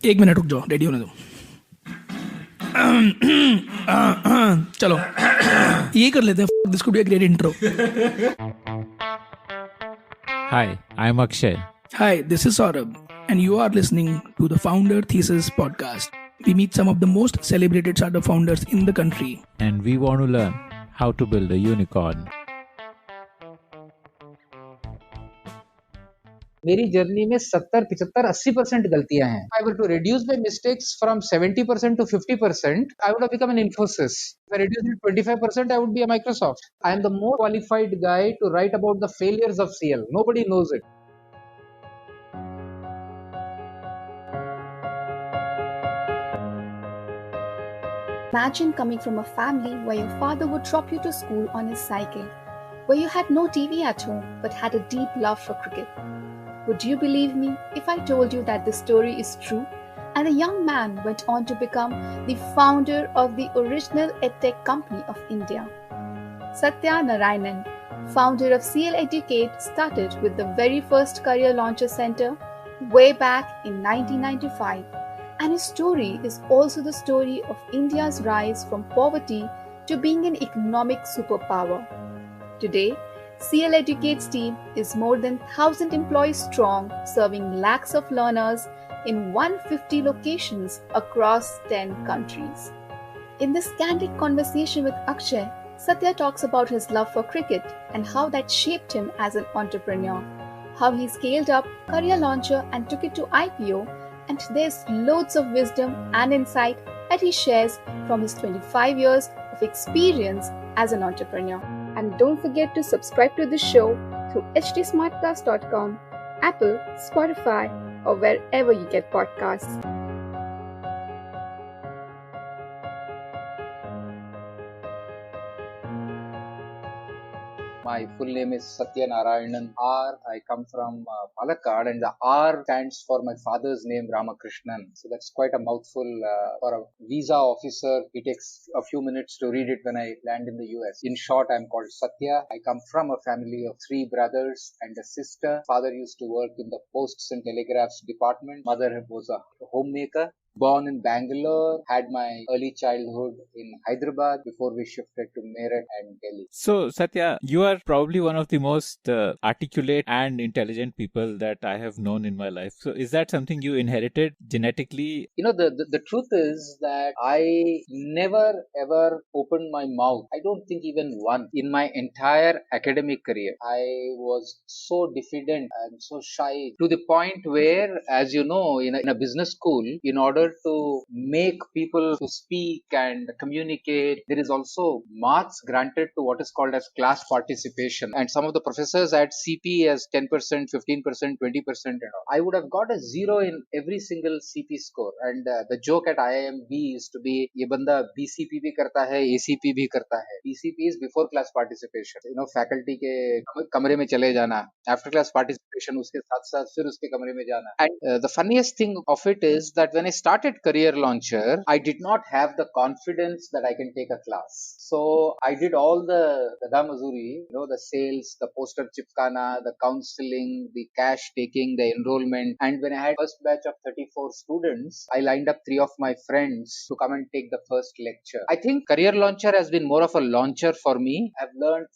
एक मिनट रुक जाओ, रेडी होने दो. चलो ये कर लेते हैं. This could be a great intro. Hi, I'm Akshay. Hi, this is Saurabh, and you are listening to the Founder Thesis podcast. We meet some of the most celebrated startup founders in the country. And we want to learn how to build a unicorn. मेरी journey में 70, 75, 80% गलतियां हैं. I were to reduce my mistakes from 70% to 50%, I would have become an Infosys. If I reduced it 25%, I would be a Microsoft. I am the most qualified guy to write about the failures of CL. Nobody knows it. Imagine coming from a family where your father would drop you to school on his cycle, where you had no TV at home but had a deep love for cricket. Would you believe me if I told you that this story is true? And the young man went on to become the founder of the original EdTech company of India. Satya Narayanan, founder of CL Educate, started with the very first career launcher center way back in 1995. And his story is also the story of India's rise from poverty to being an economic superpower. Today, CL Educate's team is more than 1,000 employees strong, serving lakhs of learners in 150 locations across 10 countries. In this candid conversation with Akshay, Satya talks about his love for cricket and how that shaped him as an entrepreneur, how he scaled up Career Launcher and took it to IPO, and there's loads of wisdom and insight that he shares from his 25 years of experience as an entrepreneur. And don't forget to subscribe to the show through htsmartcast.com, Apple, Spotify, or wherever you get podcasts. My full name is Satya Narayanan R. I come from Palakkad, and the R stands for my father's name, Ramakrishnan. So that's quite a mouthful for a visa officer. It takes a few minutes to read it when I land in the US. In short, I'm called Satya. I come from a family of 3 brothers and a sister. Father used to work in the Posts and Telegraphs department. Mother was a homemaker. Born in Bangalore, had my early childhood in Hyderabad before we shifted to Meerut and Delhi. So, Satya, you are probably one of the most articulate and intelligent people that I have known in my life. So, is that something you inherited genetically? You know, the truth is that I never ever opened my mouth. I don't think even once in my entire academic career. I was so diffident and so shy to the point where, as you know, in a business school, in order to make people to speak and communicate, there is also marks granted to what is called as class participation. And some of the professors had CP as 10%, 15%, 20% and all. I would have got a 0 in every single CP score. And the joke at IIM used to be, ये बंदा BCP भी करता है, ACP भी करता है. BCP is before class participation. You know, faculty के कमरे में चले जाना. After class participation, उसके साथ साथ फिर उसके कमरे में जाना. And the funniest thing of it is that when I started Career Launcher, I did not have the confidence that I can take a class. So I did all the mazuri, you know, the sales, the poster chipkana, the counseling, the cash taking, the enrollment. And when I had first batch of 34 students, I lined up 3 of my friends to come and take the first lecture. I think Career Launcher has been more of a launcher for me. I've learned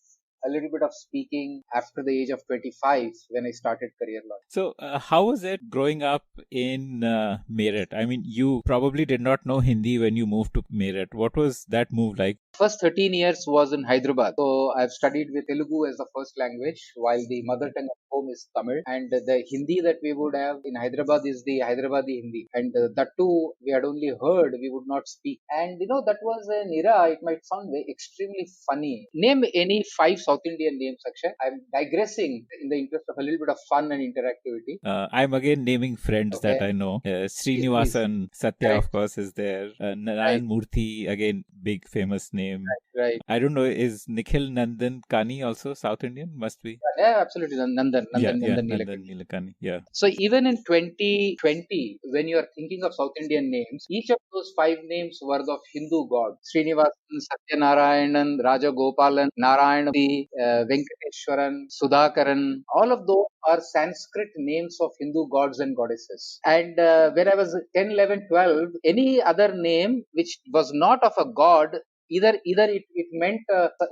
a little bit of speaking after the age of 25 when I started Career Launch. So, how was it growing up in Meerut? I mean, you probably did not know Hindi when you moved to Meerut. What was that move like? First 13 years was in Hyderabad. So I've studied with Telugu as the first language, while the mother tongue at home is Tamil. And the Hindi that we would have in Hyderabad is the Hyderabadi Hindi. And that too, we had only heard, we would not speak. And you know, that was an era, it might sound very extremely funny. Name any 5 South Indian names, Akshay. I'm digressing in the interest of a little bit of fun and interactivity. I'm again naming friends that I know. Srinivasan, Satya, of course, is there. Narayan Murthy, again, big famous name. name. Right. I don't know, is Nikhil Nandan Kani also South Indian? Must be. Yeah, absolutely. Nandan Yeah, Nilekani. Nandan Nilekani. Yeah. So even in 2020, when you are thinking of South Indian names, each of those five names were of Hindu god. Srinivasan, Satya Narayanan, Raja Gopalan, Narayanamurthy, Venkateshwaran, Sudhakaran. All of those are Sanskrit names of Hindu gods and goddesses. And when I was 10, 11, 12, any other name which was not of a god, either it meant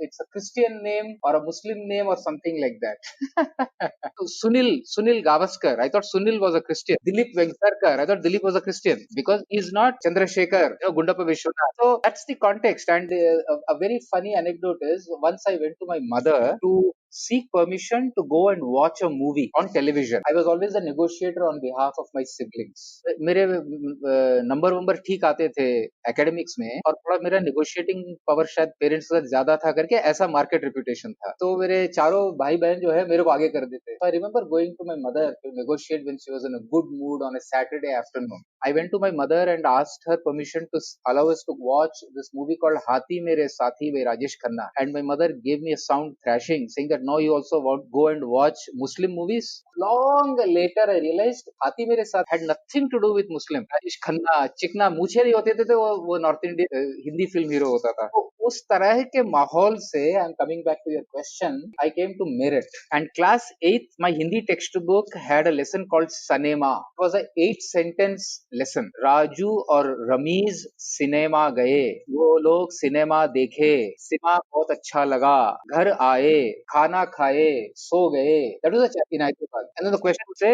it's a Christian name or a Muslim name or something like that. Sunil Gavaskar. I thought Sunil was a Christian. Dilip Venkatkarkar. I thought Dilip was a Christian because he's not Chandrasekhar, Gundappa Vishwanath. So that's the context. And a very funny anecdote is once I went to my mother to seek permission to go and watch a movie on television. I was always a negotiator on behalf of my siblings. मेरे number ठीक आते थे academics में और थोड़ा मेरा negotiating power शायद parents से ज्यादा था करके ऐसा मार्केट रेपुटेशन था. तो मेरे चारों भाई बहन जो है मेरे को आगे कर देते. So I remember going to my mother to negotiate when she was in a good mood on a Saturday afternoon. I went to my mother and asked her permission to allow us to watch this movie called Hathi Mere Sathi by Rajesh Khanna. And my mother gave me a sound thrashing saying that no, you also want go and watch Muslim movies. Long later I realized Hathi Mere Sath had nothing to do with Muslim. Rajesh Khanna, चिकना मूछे नहीं होते थे तो वो North Indian Hindi film hero होता था. तो उस तरह के माहौल से I am coming back to your question. I came to merit and class 8th my Hindi textbook had a lesson called Sanema. It was a 8-sentence lesson. Raju और Ramiz cinema गए, वो लोग सिनेमा देखे, सिनेमा बहुत अच्छा लगा, घर आए, खाना खाए, सो गए. That was a chapter in Hyderabad. And then the question would say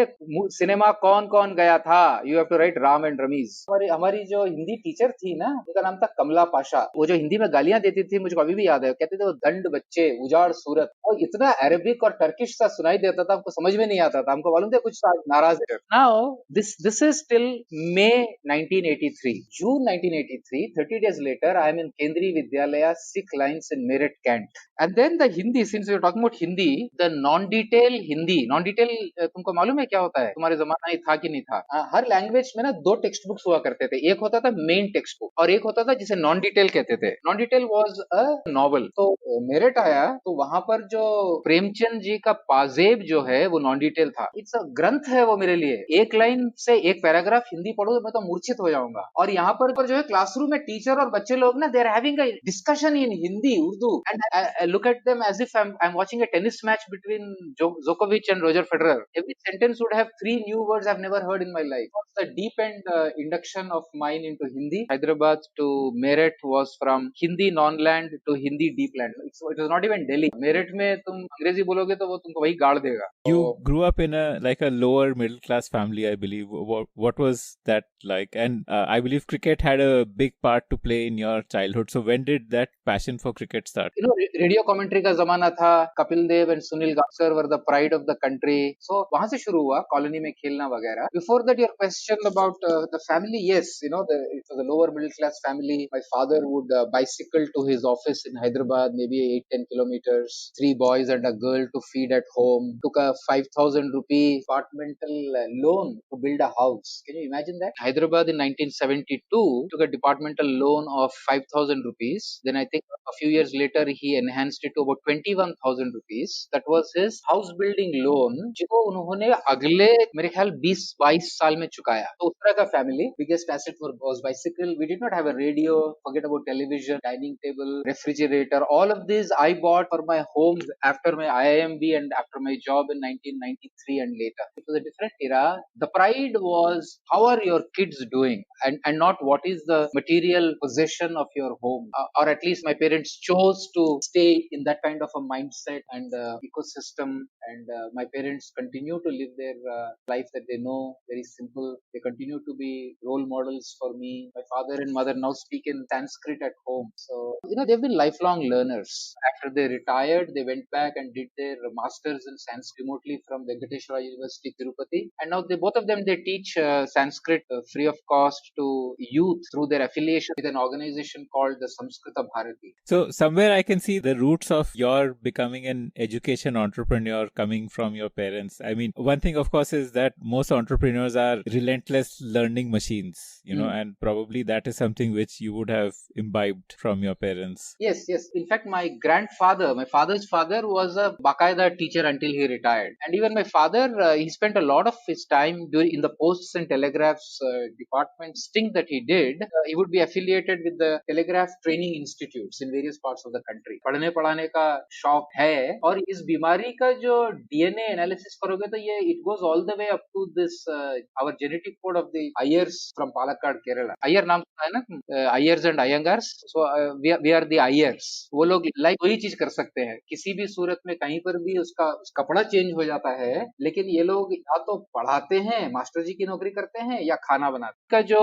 cinema कौन कौन गया था. You have to write Ram and Ramiz. हमारी जो हिंदी टीचर थी ना, उनका नाम था कमला पाशा. वो जो हिंदी में गालियां देती थी मुझे अभी भी याद है. कहते थे वो दंड बच्चे, उजाड़ सूरत. और इतना अरबिक और टर्किश सा सुनाई देता था, हमको समझ में नहीं आता था. हमको मालूम था कुछ नाराज है. Now this is till May 1983. June 1983, 30 days later, I am in Kendriya Vidyalaya, Sikh Lines in Meerut, Kent. And then the Hindi, since we are talking about Hindi, the non-detail Hindi, non-detail तुमको मालूम है क्या होता है? तुम्हारे जमाना ही था कि नहीं था? हर लैंग्वेज में ना दो टेक्स्ट बुक्स हुआ करते थे. एक होता था मेन टेक्स्ट बुक और एक होता था जिसे नॉन डिटेल कहते थे. Non detail was a novel. तो मेरठ आया तो वहां पर जो प्रेमचंद जी का पाजेब जो है वो नॉन डिटेल था. इट्स अ ग्रंथ है वो मेरे लिए. एक लाइन से एक पैराग्राफ हिंदी पढ़ो मैं तो मूर्छित हो जाऊंगा. और यहाँ पर जो है क्लासरूम में टीचर और बच्चे लोग ना they are having a discussion in Hindi Urdu and look at them as if I am watching a tennis match between जोकोविच and Roger Federer. Every sentence would have 3 new words I've never heard in my life. The deep end induction of mine into Hindi, Hyderabad to Meerut, was from Hindi non-land to Hindi deep land. It was not even Delhi. Meerut में तुम अंग्रेजी बोलोगे तो वो तुमको वही गाड़ देगा. You grew up in a lower middle class family, I believe. What was that like? And I believe cricket had a big part to play in your childhood. So when did that passion for cricket start? You know, radio commentary का जमाना था. Kapil Dev and Sunil Gavaskar were the pride of the country. So वहां से शुरू हुआ colony में खेलना वगैरह. Before that your question about the family, yes, you know, it was a lower middle class family. My father would bicycle to his office in Hyderabad, maybe 8-10 kilometers. 3 boys and a girl to feed at home. Took a 5,000 rupee departmental loan to build a house. Can you imagine that? Hyderabad in 1972 took a departmental loan of 5,000 rupees. Then I think a few years later he enhanced it to about 21,000 rupees. That was his house building loan, जिसको उन्होंने अगले मेरे ख्याल 20-22 साल में चुकाया. तो उस तरह का family. Biggest asset was bicycle. We did not have a radio. Forget about television, dining table, refrigerator. All of these I bought for my home after my IIMB and after my job in 1993 and later. It was a different era. The pride was how are your kids doing, and not what is the material possession of your home. Or at least my parents chose to stay in that kind of a mindset and ecosystem. And my parents continue to live their life that they know, very simple. They continue to be role models for me. My father and mother now speak in Sanskrit at home. So, you know, they've been lifelong learners. After they retired, they went back and did their masters in Sanskrit remotely from Venkateshwara University, Tirupati. And now both of them, they teach Sanskrit free of cost to youth through their affiliation with an organization called the Samskrita Bharati. So somewhere I can see the roots of your becoming an education entrepreneur coming from your parents. I mean, one thing, of course, is that most entrepreneurs are relentless learning machines, and probably that is something which you would have imbibed from your parents. Yes. In fact, my father's father was a Bakaida teacher until he retired. And even my father, he spent a lot of his time in the posts and telegraphs department stint that he did. He would be affiliated with the telegraph training institutes in various parts of the country. पढ़ने पढ़ाने का शौक है और इस बीमारी का जो DNA एनालिसिस करोगे तो ये it goes all the way up to this our genetic code of the Ayers from Palakkad, Kerala. Ayer नाम सुना है ना? Ayers and Iyengars. So we are the Ayers. वो लोग लाइक वही चीज कर सकते हैं, किसी भी सूरत में कहीं पर भी उसका कपड़ा चेंज हो जाता है, लेकिन ये लोग या तो पढ़ाते हैं, मास्टर जी की नौकरी करते हैं, या खाना बनाते हैं। का जो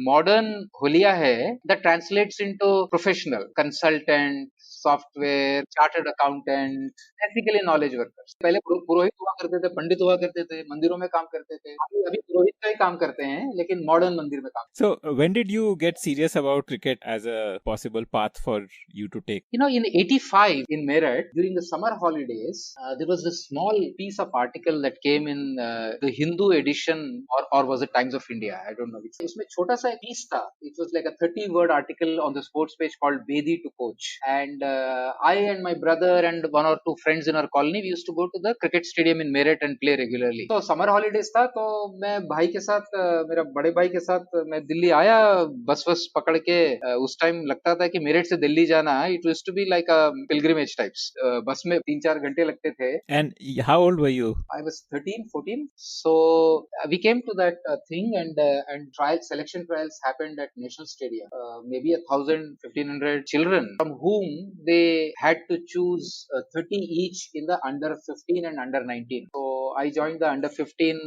मॉडर्न होलिया है, that translates into professional consultant, software, chartered accountant, technically knowledge workers. पहले पुरोहित हुआ करते थे, पंडित हुआ करते थे, मंदिरों में काम करते थे, अभी पुरोहित का ही काम करते हैं, लेकिन मॉडर्न मंदिर में काम। So when did you get serious about cricket as a possible path for you to take? In 85 in Meerut, during the summer holidays, there was this small piece of article that came in the Hindu edition, or was it Times of India? I don't know. उसमें छोटा सा piece था. It was like a 30-word article on the sports page called Bedi to Coach. And I and my brother and one or two friends in our colony, we used to go to the cricket stadium in Meerut and play regularly. So summer holidays था, तो मैं भाई के साथ, मेरा बड़े भाई के साथ मैं दिल्ली आया, बस पकड़ के। उस टाइम लगता था कि मेरठ से दिल्ली जाना, it used to be like a pilgrimage types. बस में 3-4 घंटे लगते थे. And how old were you? I was 13, 14. So we came to that thing, and selection trials happened at National Stadium. Maybe 1,000, 1,500 children, from whom they had to choose 30 each in the under 15 and under 19. So I joined the under 15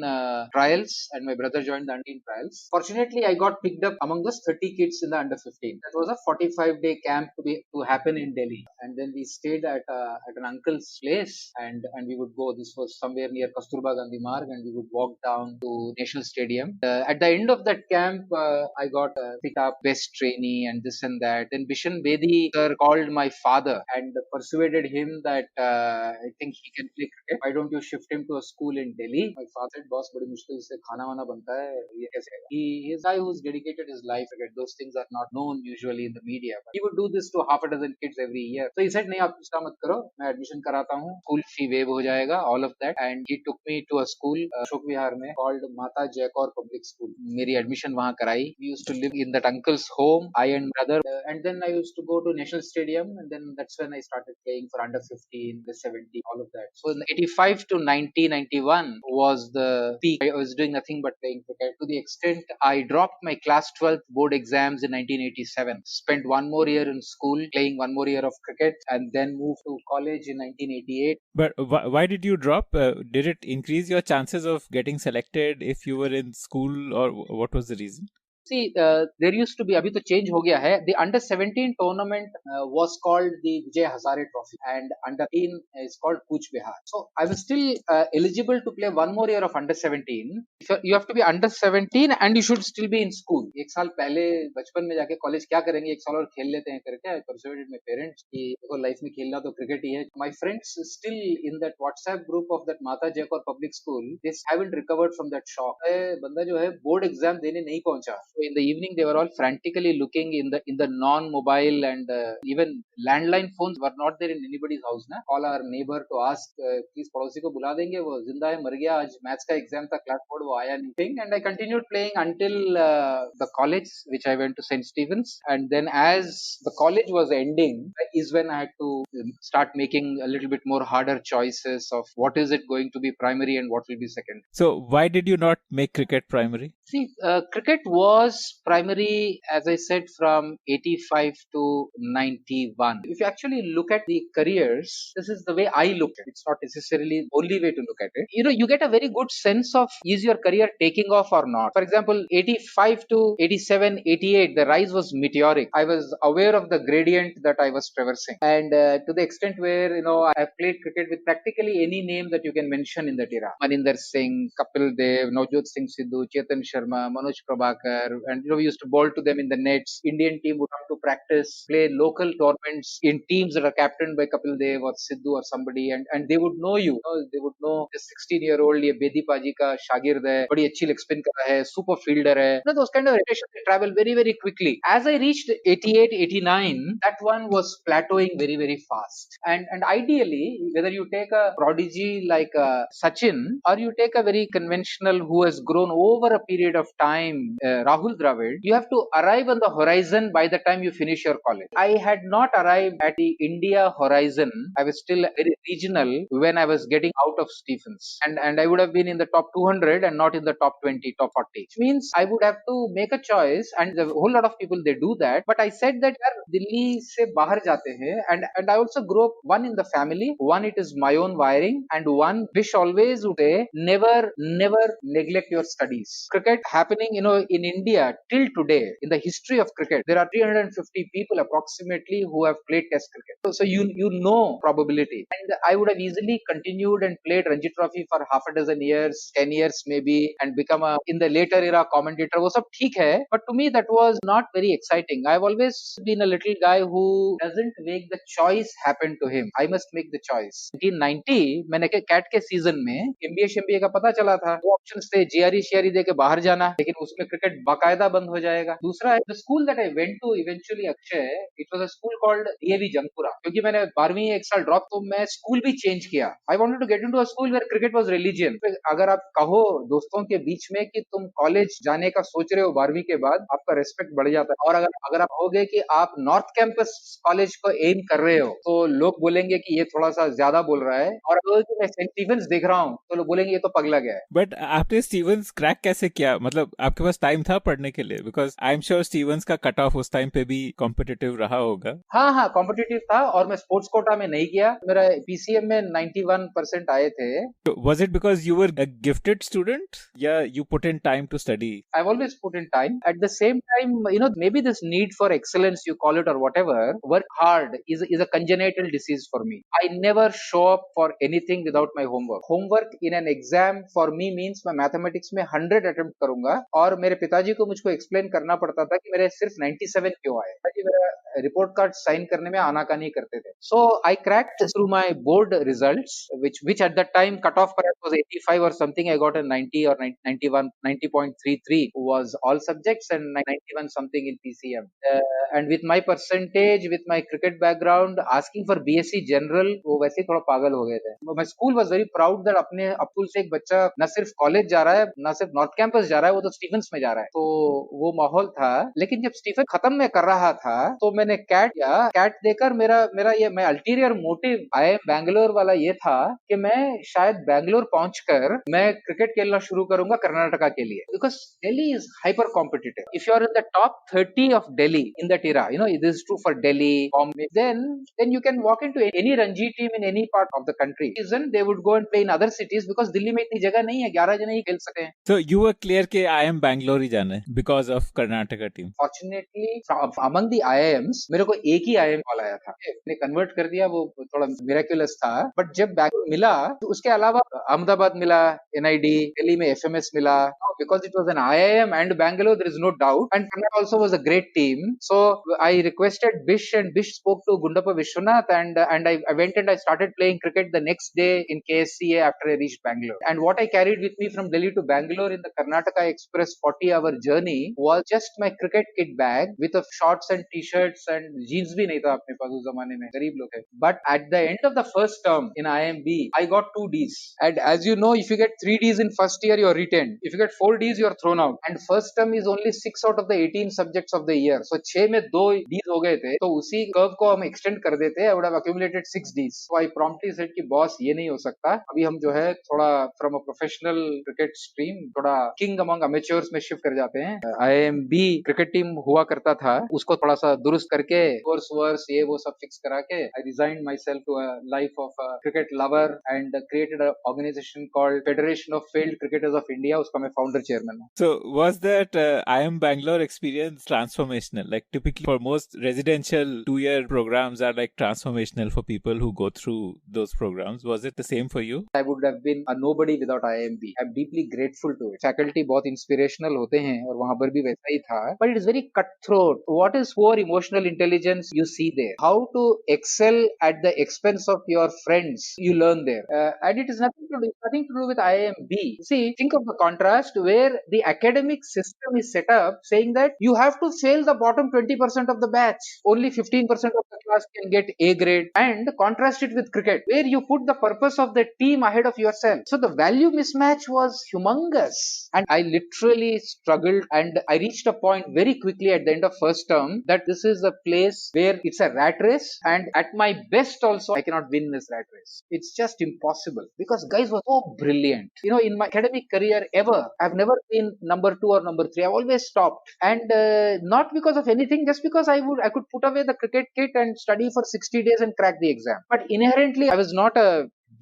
trials, and my brother joined the under 19 trials. Fortunately, I got picked up among those 30 kids in the under 15. That was a 45-day camp to happen in Delhi, and then we stayed at an uncle's place, and we would go. This was somewhere near Kasturba Gandhi Marg, and we would walk down to National Stadium. At the end of that camp, I got picked up best trainee and this and that. Then Bishan Bedi sir called my father and persuaded him that I think he can play cricket. Why don't you shift him to a school in Delhi? My father said, "Boss, badi mushkil se khana wana banta hai. Ye kaise?" He is a guy who's dedicated his life to cricket. Those things are not known usually in the media, but he would do this to half a dozen kids every year. So he said, "नहीं, आप चिंता मत करो, मैं admission कराता हूँ, school fee wave हो जाएगा, all of that." And he took me to a school Ashok Vihar में called माता जयकौर Public School. मेरी एडमिशन वहाँ कराई. We used to live in that uncle's home, I and brother, and then I used to go to National Stadium, and then that's when I started playing for under 15, the 17, all of that. So in 85 to 1991 was the peak. I was doing nothing but playing cricket, to the extent I dropped my class 12th board exams in 1987, spent one more year in school playing one more year of cricket, and then moved to college in 1988. But why did you drop? Did it increase your chances of getting selected if you were in school, or what was the reason? See, there used to be, abhi to change ho gaya hai. The under 17 tournament was called the Vijay Hazare Trophy, and under 18 is called Kuch Bihar. So I was still eligible to play one more year of under 17. You have to be under 17 and you should still be in school. एक साल पहले बचपन में जाके college क्या करेंगे, एक साल और खेल लेते हैं करके I persuaded my parents कि देखो लाइफ में खेलना तो क्रिकेट ही है. My friends still in that WhatsApp group of that Mata Jayakor Public School, they haven't recovered from that shock. बंदा जो है बोर्ड एग्जाम देने नहीं पहुंचा. So in the evening, they were all frantically looking in the non-mobile, and even landline phones were not there in anybody's house. Na? Call our neighbor to ask, please पड़ोसी को बुला देंगे, वो जिंदा है मर गया, आज मैथ्स का एग्जाम था, क्लास बोर्ड वो आया नहीं. And I continued playing until the college, which I went to St. Stephen's, and then as the college was ending, is when I had to start making a little bit more harder choices of what is it going to be primary and what will be second. So why did you not make cricket primary? See, cricket was was primary, as I said, from 85 to 91. If you actually look at the careers, this is the way I look at it. It's not necessarily the only way to look at it. You get a very good sense of is your career taking off or not. For example, 85 to 87, 88, the rise was meteoric. I was aware of the gradient that I was traversing. And to the extent where, I've played cricket with practically any name that you can mention in that era. Maninder Singh, Kapil Dev, Navjot Singh Sidhu, Chetan Sharma, Manoj Prabhakar, and we used to bowl to them in the nets. Indian team would come to practice, play local tournaments in teams that are captained by Kapil Dev or Sidhu or somebody, and they would know you. They would know this 16-year-old, ये बेदी पाजी का शागिर्द है, बड़ी अच्छी leg spin कर रहा है, super fielder है. Those kind of reputations they travel very, very quickly. As I reached 88, 89, that one was plateauing very, very fast. And ideally, whether you take a prodigy like Sachin or you take a very conventional who has grown over a period of time, Rahul Dravid, you have to arrive on the horizon by the time you finish your college. I had not arrived at the India horizon. I was still very regional when I was getting out of Stephens. And I would have been in the top 200 and not in the top 20, top 40. Which means I would have to make a choice, and a whole lot of people, they do that. But I said that यार दिल्ली से बाहर जाते हैं, and I also grew up, one in the family, one it is my own wiring, and one wish always would say never neglect your studies. Cricket happening, in India till today, in the history of cricket, there are 350 people approximately who have played test cricket. So you know probability. And I would have easily continued and played Ranji Trophy for half a dozen years, 10 years maybe, and become in the later era commentator. वो सब ठीक है, but to me that was not very exciting. I've always been a little guy who doesn't make the choice happen to him. I must make the choice. 1990 मैंने cat के season में MBA का पता चला था. वो ऑप्शंस थे GRE शेयरी दे के बाहर जाना, लेकिन उसमें क्रिकेट बाकायदा बंद हो जाएगा. दूसरा है the school that I went to eventually, Akshay, it was a school called DAV Jangpura. क्योंकि मैंने 12वीं एक साल ड्रॉप, तो मैं स्कूल भी चेंज किया. I wanted to get into a school where cricket was religion. अगर आप कहो दोस्तों के बीच में कि तुम कॉलेज जाने का सोच रहे हो 12वीं के बाद, आपका रेस्पेक्ट बढ़ जाता है. और अगर आप कहोगे कि आप नॉर्थ कैंपस कॉलेज को एम कर रहे हो, तो लोग बोलेंगे कि ये थोड़ा सा ज्यादा बोल रहा है. और अगर मैं सेंट स्टीफेंस देख रहा हूँ तो लोग बोलेंगे ये तो पगला गया है. बट आपने स्टीवंस क्रैक कैसे किया? मतलब आपके पास टाइम था पढ़ने के लिए? Because I am sure Stephens का कट ऑफ उस टाइम पे भी कॉम्पिटिटिव रहा होगा. हाँ, कॉम्पिटिटिव था, और मैं स्पोर्ट्स कोटा में नहीं किया. मेरा PCM में 91% आए थे. Was it because you were a gifted student? Yeah, you put in time to study. I've always put in time. At the same time, maybe this need for excellence, you call it or whatever, work hard is a congenital disease for me. I never show up for anything without my homework. Homework in an exam for me means मैं mathematics में 100 attempt करूंगा, और मेरे पिताजी को मुझको explain करना पड़ता था कि मेरे सिर्फ 97 क्यों आए. ताकि मेरा report card sign करने में आनाकानी करते थे. So I cracked through my board results, which at that time cutoff perhaps was 85 or something. I got a 90 or 91, 90.33 was all subjects, and 91 something in PCM. And with my percentage, with my cricket background, asking for BSc General, वो वैसे ही थोड़ा पागल हो गए थे. My school was very proud that अपने अपुल से एक बच्चा न सिर्फ कॉलेज जा रहा है, न सिर्फ नॉर्थ कैंपस जा रहा है, वो तो स्टीफेंस में जा रहा है. तो वो माहौल था. लेकिन जब स्टीफेंस खत्म में कर रहा था, तो मैंने कैट देकर मैं अल्टीरियर मोटिव IIM बैंगलोर वाला ये था कि मैं शायद बैंगलोर पहुंचकर मैं क्रिकेट खेलना शुरू करूंगा कर्नाटका के लिए. Because Delhi is hyper competitive. If you are in the top 30 of Delhi in that era, it is true for Delhi, Bombay, then you can walk into any Ranji team in any part of the country. Reason they would go and play in other cities because Delhi में इतनी जगह नहीं है, 11 जने ही खेल सके हैं. So you were clear कि IIM Bangalore ही जाना है because of Karnataka team. Fortunately, among the IIMs, मेरे को एक ही IIM कॉल आया था. मैंने कन्वर्ट कर दिया, वो थोड़ा मिराक्युलस था. बट जब बैंगलोर मिला, तो उसके अलावा अहमदाबाद मिला, NID, दिल्ली में FMS मिला. Because it was an IIM and Bangalore, there is no doubt. And Karnataka also was a great team. So I requested Bish, and Bish spoke to Gundappa Vishwanath, and I went and I started playing cricket the next day in KSCA after I reached Bangalore. And what I carried with me from Delhi to Bangalore in the Karnataka Express 40-hour journey was just my cricket kit bag with a shorts and t-shirts, and jeans भी नहीं था अपने पास उस जमाने में, गरीब लोग हैं. But at the end of the first term in IMB, I got 2 Ds. And as you know, if you get 3 Ds in first year, you're retained. If you get 4 Ds, you're thrown out. And first term is only 6 out of the 18 subjects of the year. So 6 में 2 Ds हो गए थे, तो उसी curve को हम extend कर देते. I would have accumulated 6 Ds. So I promptly said कि बॉस ये नहीं हो सकता. अभी हम जो है थोड़ा from a professional cricket stream थोड़ा king among amateurs में शिफ्ट कर जाते जाते हैं. IIMB क्रिकेट टीम हुआ करता था, उसको थोड़ा सा दुरुस्त करके वर्स ये वो सब फिक्स करा के I resigned myself to a life of a cricket lover and created an organization called Federation of Failed Cricketers of India. उसका मैं founder chairman हूँ. So was that IIM Bangalore experience transformational? Like typically for most residential 2-year programs are like transformational for people who go through those programs. Was it the same for you? I would have been a nobody without IIMB. I'm deeply grateful to it. Faculty बहुत inspirational होते हैं और वहाँ पर भी वैसा ही था. But it is very cutthroat. What is poor emotional intelligence you see there? How to excel at the expense of your friends you learn there. And it is nothing to do with IIMB. See, think of the contrast where the academic system is set up saying that you have to fail the bottom 20% of the batch. Only 15% of the class can get A grade. And contrast it with cricket where you put the purpose of the team ahead of yourself. So the value mismatch was humongous. And I literally struggled and I reached a point very quickly at the end of first term that this is a place where it's a rat race, and at my best also I cannot win this rat race. It's just impossible because guys were so brilliant. You know, in my academic career ever, I've never been number 2 or number 3. I've always stopped, and not because of anything, just because I could put away the cricket kit and study for 60 days and crack the exam. But inherently I was not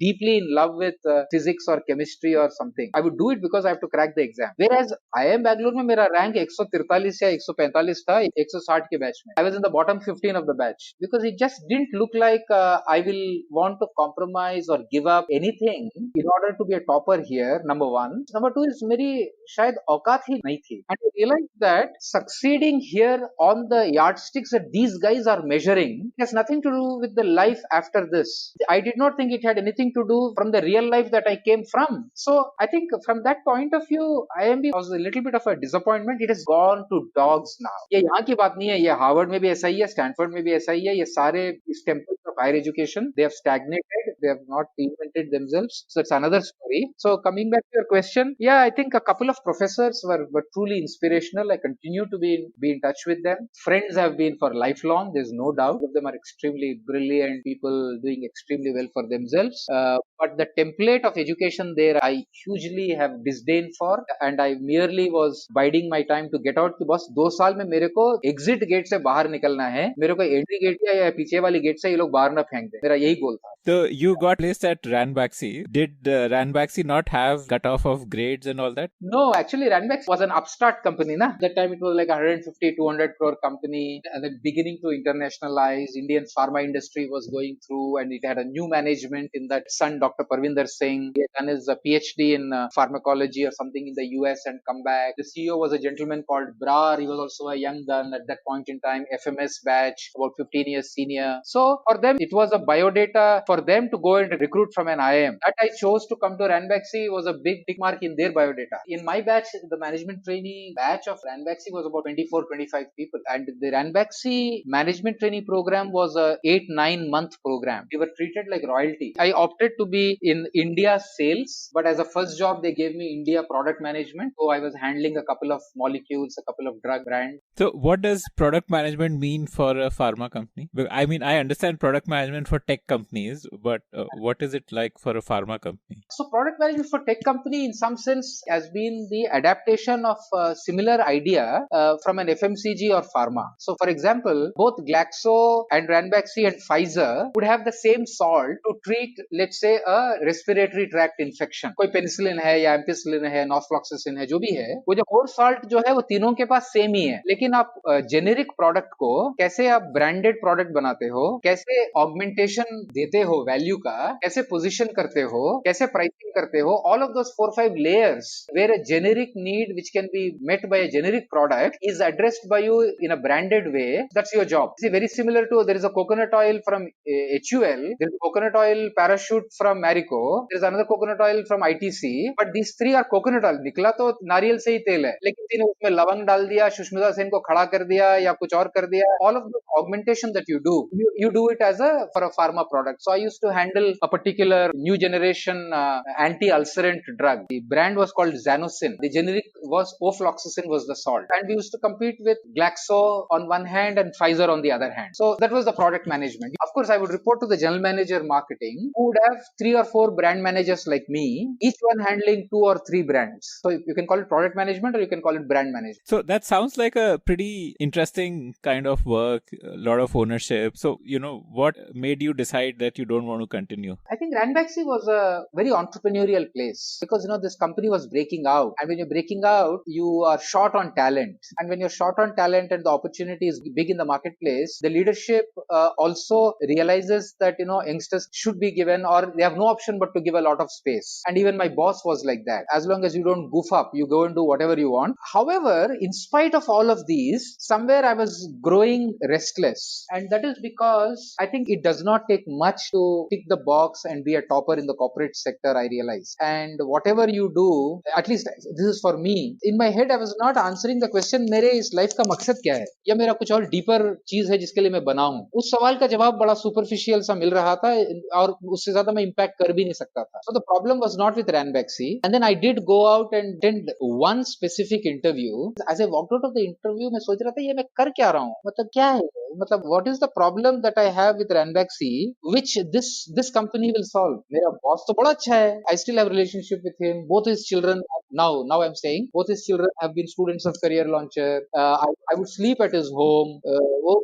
deeply in love with physics or chemistry or something. I would do it because I have to crack the exam. Whereas IIM Bangalore में मेरा rank 143 या 145 था 160 के batch में. I was in the bottom 15 of the batch because it just didn't look like I will want to compromise or give up anything in order to be a topper here. Number one. Number two is मेरी शायद औकात ही नहीं थी. And I realized that succeeding here on the yardsticks that these guys are measuring has nothing to do with the life after this. I did not think it had anything to do from the real life that I came from. So I think from that point of view, IIMB was a little bit of a disappointment. It has gone to dogs now. ये यहाँ की बात नहीं है, ये Harvard में भी ऐसा ही है, स्टैनफोर्ड में भी ऐसा ही है. ये सारे temples of higher education, they have stagnated, they have not reinvented themselves. So it's another story. So coming back to your question, yeah, I think a couple of professors were truly inspirational. I continue to be in touch with them. Friends have been for lifelong. There's no doubt. Both of them are extremely brilliant people doing extremely well for themselves. But the template of education there, I hugely have disdain for, and I merely was biding my time to get out. कि बस 2 साल में मेरे को exit gate से बाहर निकलना है, मेरे को entry gate या पीछे वाली gate से ये लोग बाहर ना फेंक दें. मेरा यही goal था. So you got placed at Ranbaxy. Did Ranbaxy not have cutoff of grades and all that? No, actually Ranbaxy was an upstart company. At that time it was like 150, 200 crore company, and then beginning to internationalize. Indian pharma industry was going through, and it had a new management in that son, Dr. Parvinder Singh. He had done his PhD in pharmacology or something in the US and come back. The CEO was a gentleman called Brar. He was also a young gun at that point in time, FMS batch, about 15 years senior. So for them, it was a biodata for them to go and recruit from an IIM. That I chose to come to Ranbaxy was a big tick mark in their biodata. In my batch, the management trainee batch of Ranbaxy was about 24, 25 people. And the Ranbaxy management trainee program was a 8-9 month program. We were treated like royalty. I opted to be in India sales, but as a first job, they gave me India product management. So I was handling a couple of molecules, a couple of drug brands. So what does product management mean for a pharma company? I mean, I understand product management for tech companies, but what is it like for a pharma company? So product management for tech company in some sense has been the adaptation of a similar idea from an FMCG or pharma. So for example, both Glaxo and Ranbaxy and Pfizer would have the same salt to treat, let's say, a respiratory tract infection. कोई penicillin है या ampicillin है, norfloxacin है, जो भी है, वो जो core salt जो है वो तीनों के पास सेम ही है. लेकिन आप जेनेरिक प्रोडक्ट को कैसे आप ब्रांडेड प्रोडक्ट बनाते हो, कैसे ऑगमेंटेशन देते हो वैल्यू का, कैसे पोजीशन करते हो, कैसे प्राइसिंग करते हो, all of those 4-5 layers where a generic need which can be met by a generic product is addressed by you in a branded way. That's your job. See, very similar to there is a coconut oil from HUL, there is a coconut oil parachute from Marico, there is another coconut oil from ITC, but these three are coconut oil. निकला तो नारियल से ही तेल है, लेकिन किसी ने उसमें लवंग डाल दिया, सुष्मिता सेन को खड़ा कर दिया या कुछ और कर दिया. All of the augmentation that you do it as for a pharma product. So I used to handle a particular new generation anti-ulcerant drug. The brand was called Xanocin. The generic was ofloxacin was the salt. And we used to compete with Glaxo on one hand and Pfizer on the other hand. So that was the product management. Of course, I would report to the general manager marketing, who would have 3 or 4 brand managers like me, each one handling 2 or 3 brands. So you can call it product management or you can call it brand management. So that sounds like a pretty interesting kind of work, a lot of ownership. So, what made you decide that you don't want to continue? I think Ranbaxy was a very entrepreneurial place because, this company was breaking out. And when you're breaking out, you are short on talent. And when you're short on talent and the opportunity is big in the marketplace, the leadership also realizes that, youngsters should be given, or they have no option but to give a lot of space. And even my boss was like that. As long as you don't goof up, you go and do whatever you want. However, in spite of all of these, somewhere I was growing restless. And that is because I think it does not take much to tick the box and be a topper in the corporate sector, I realize. And whatever you do, at least this is for me, in my head I was not answering the question, मेरे इस life का मकसद क्या है, या मेरा कुछ और डीपर चीज है जिसके लिए मैं बना हूं. उस सवाल का जवाब बड़ा सुपरफिशियल सा मिल रहा था और उससे ज्यादा मैं इम्पैक्ट कर भी नहीं सकता था. So the problem was not with Ranbaxy. And then I did go out and attend one specific interview. As I walked out of the interview, मैं सोच रहा था ये मैं कर क्या रहा हूँ, मतलब क्या है, मतलब what is the problem that I have with Ranbaxy which this company will solve. मेरा बॉस तो बड़ा अच्छा है. I still have relationship with him. Both his children now I'm saying both his children have been students of Career Launcher. I would sleep at his home. वो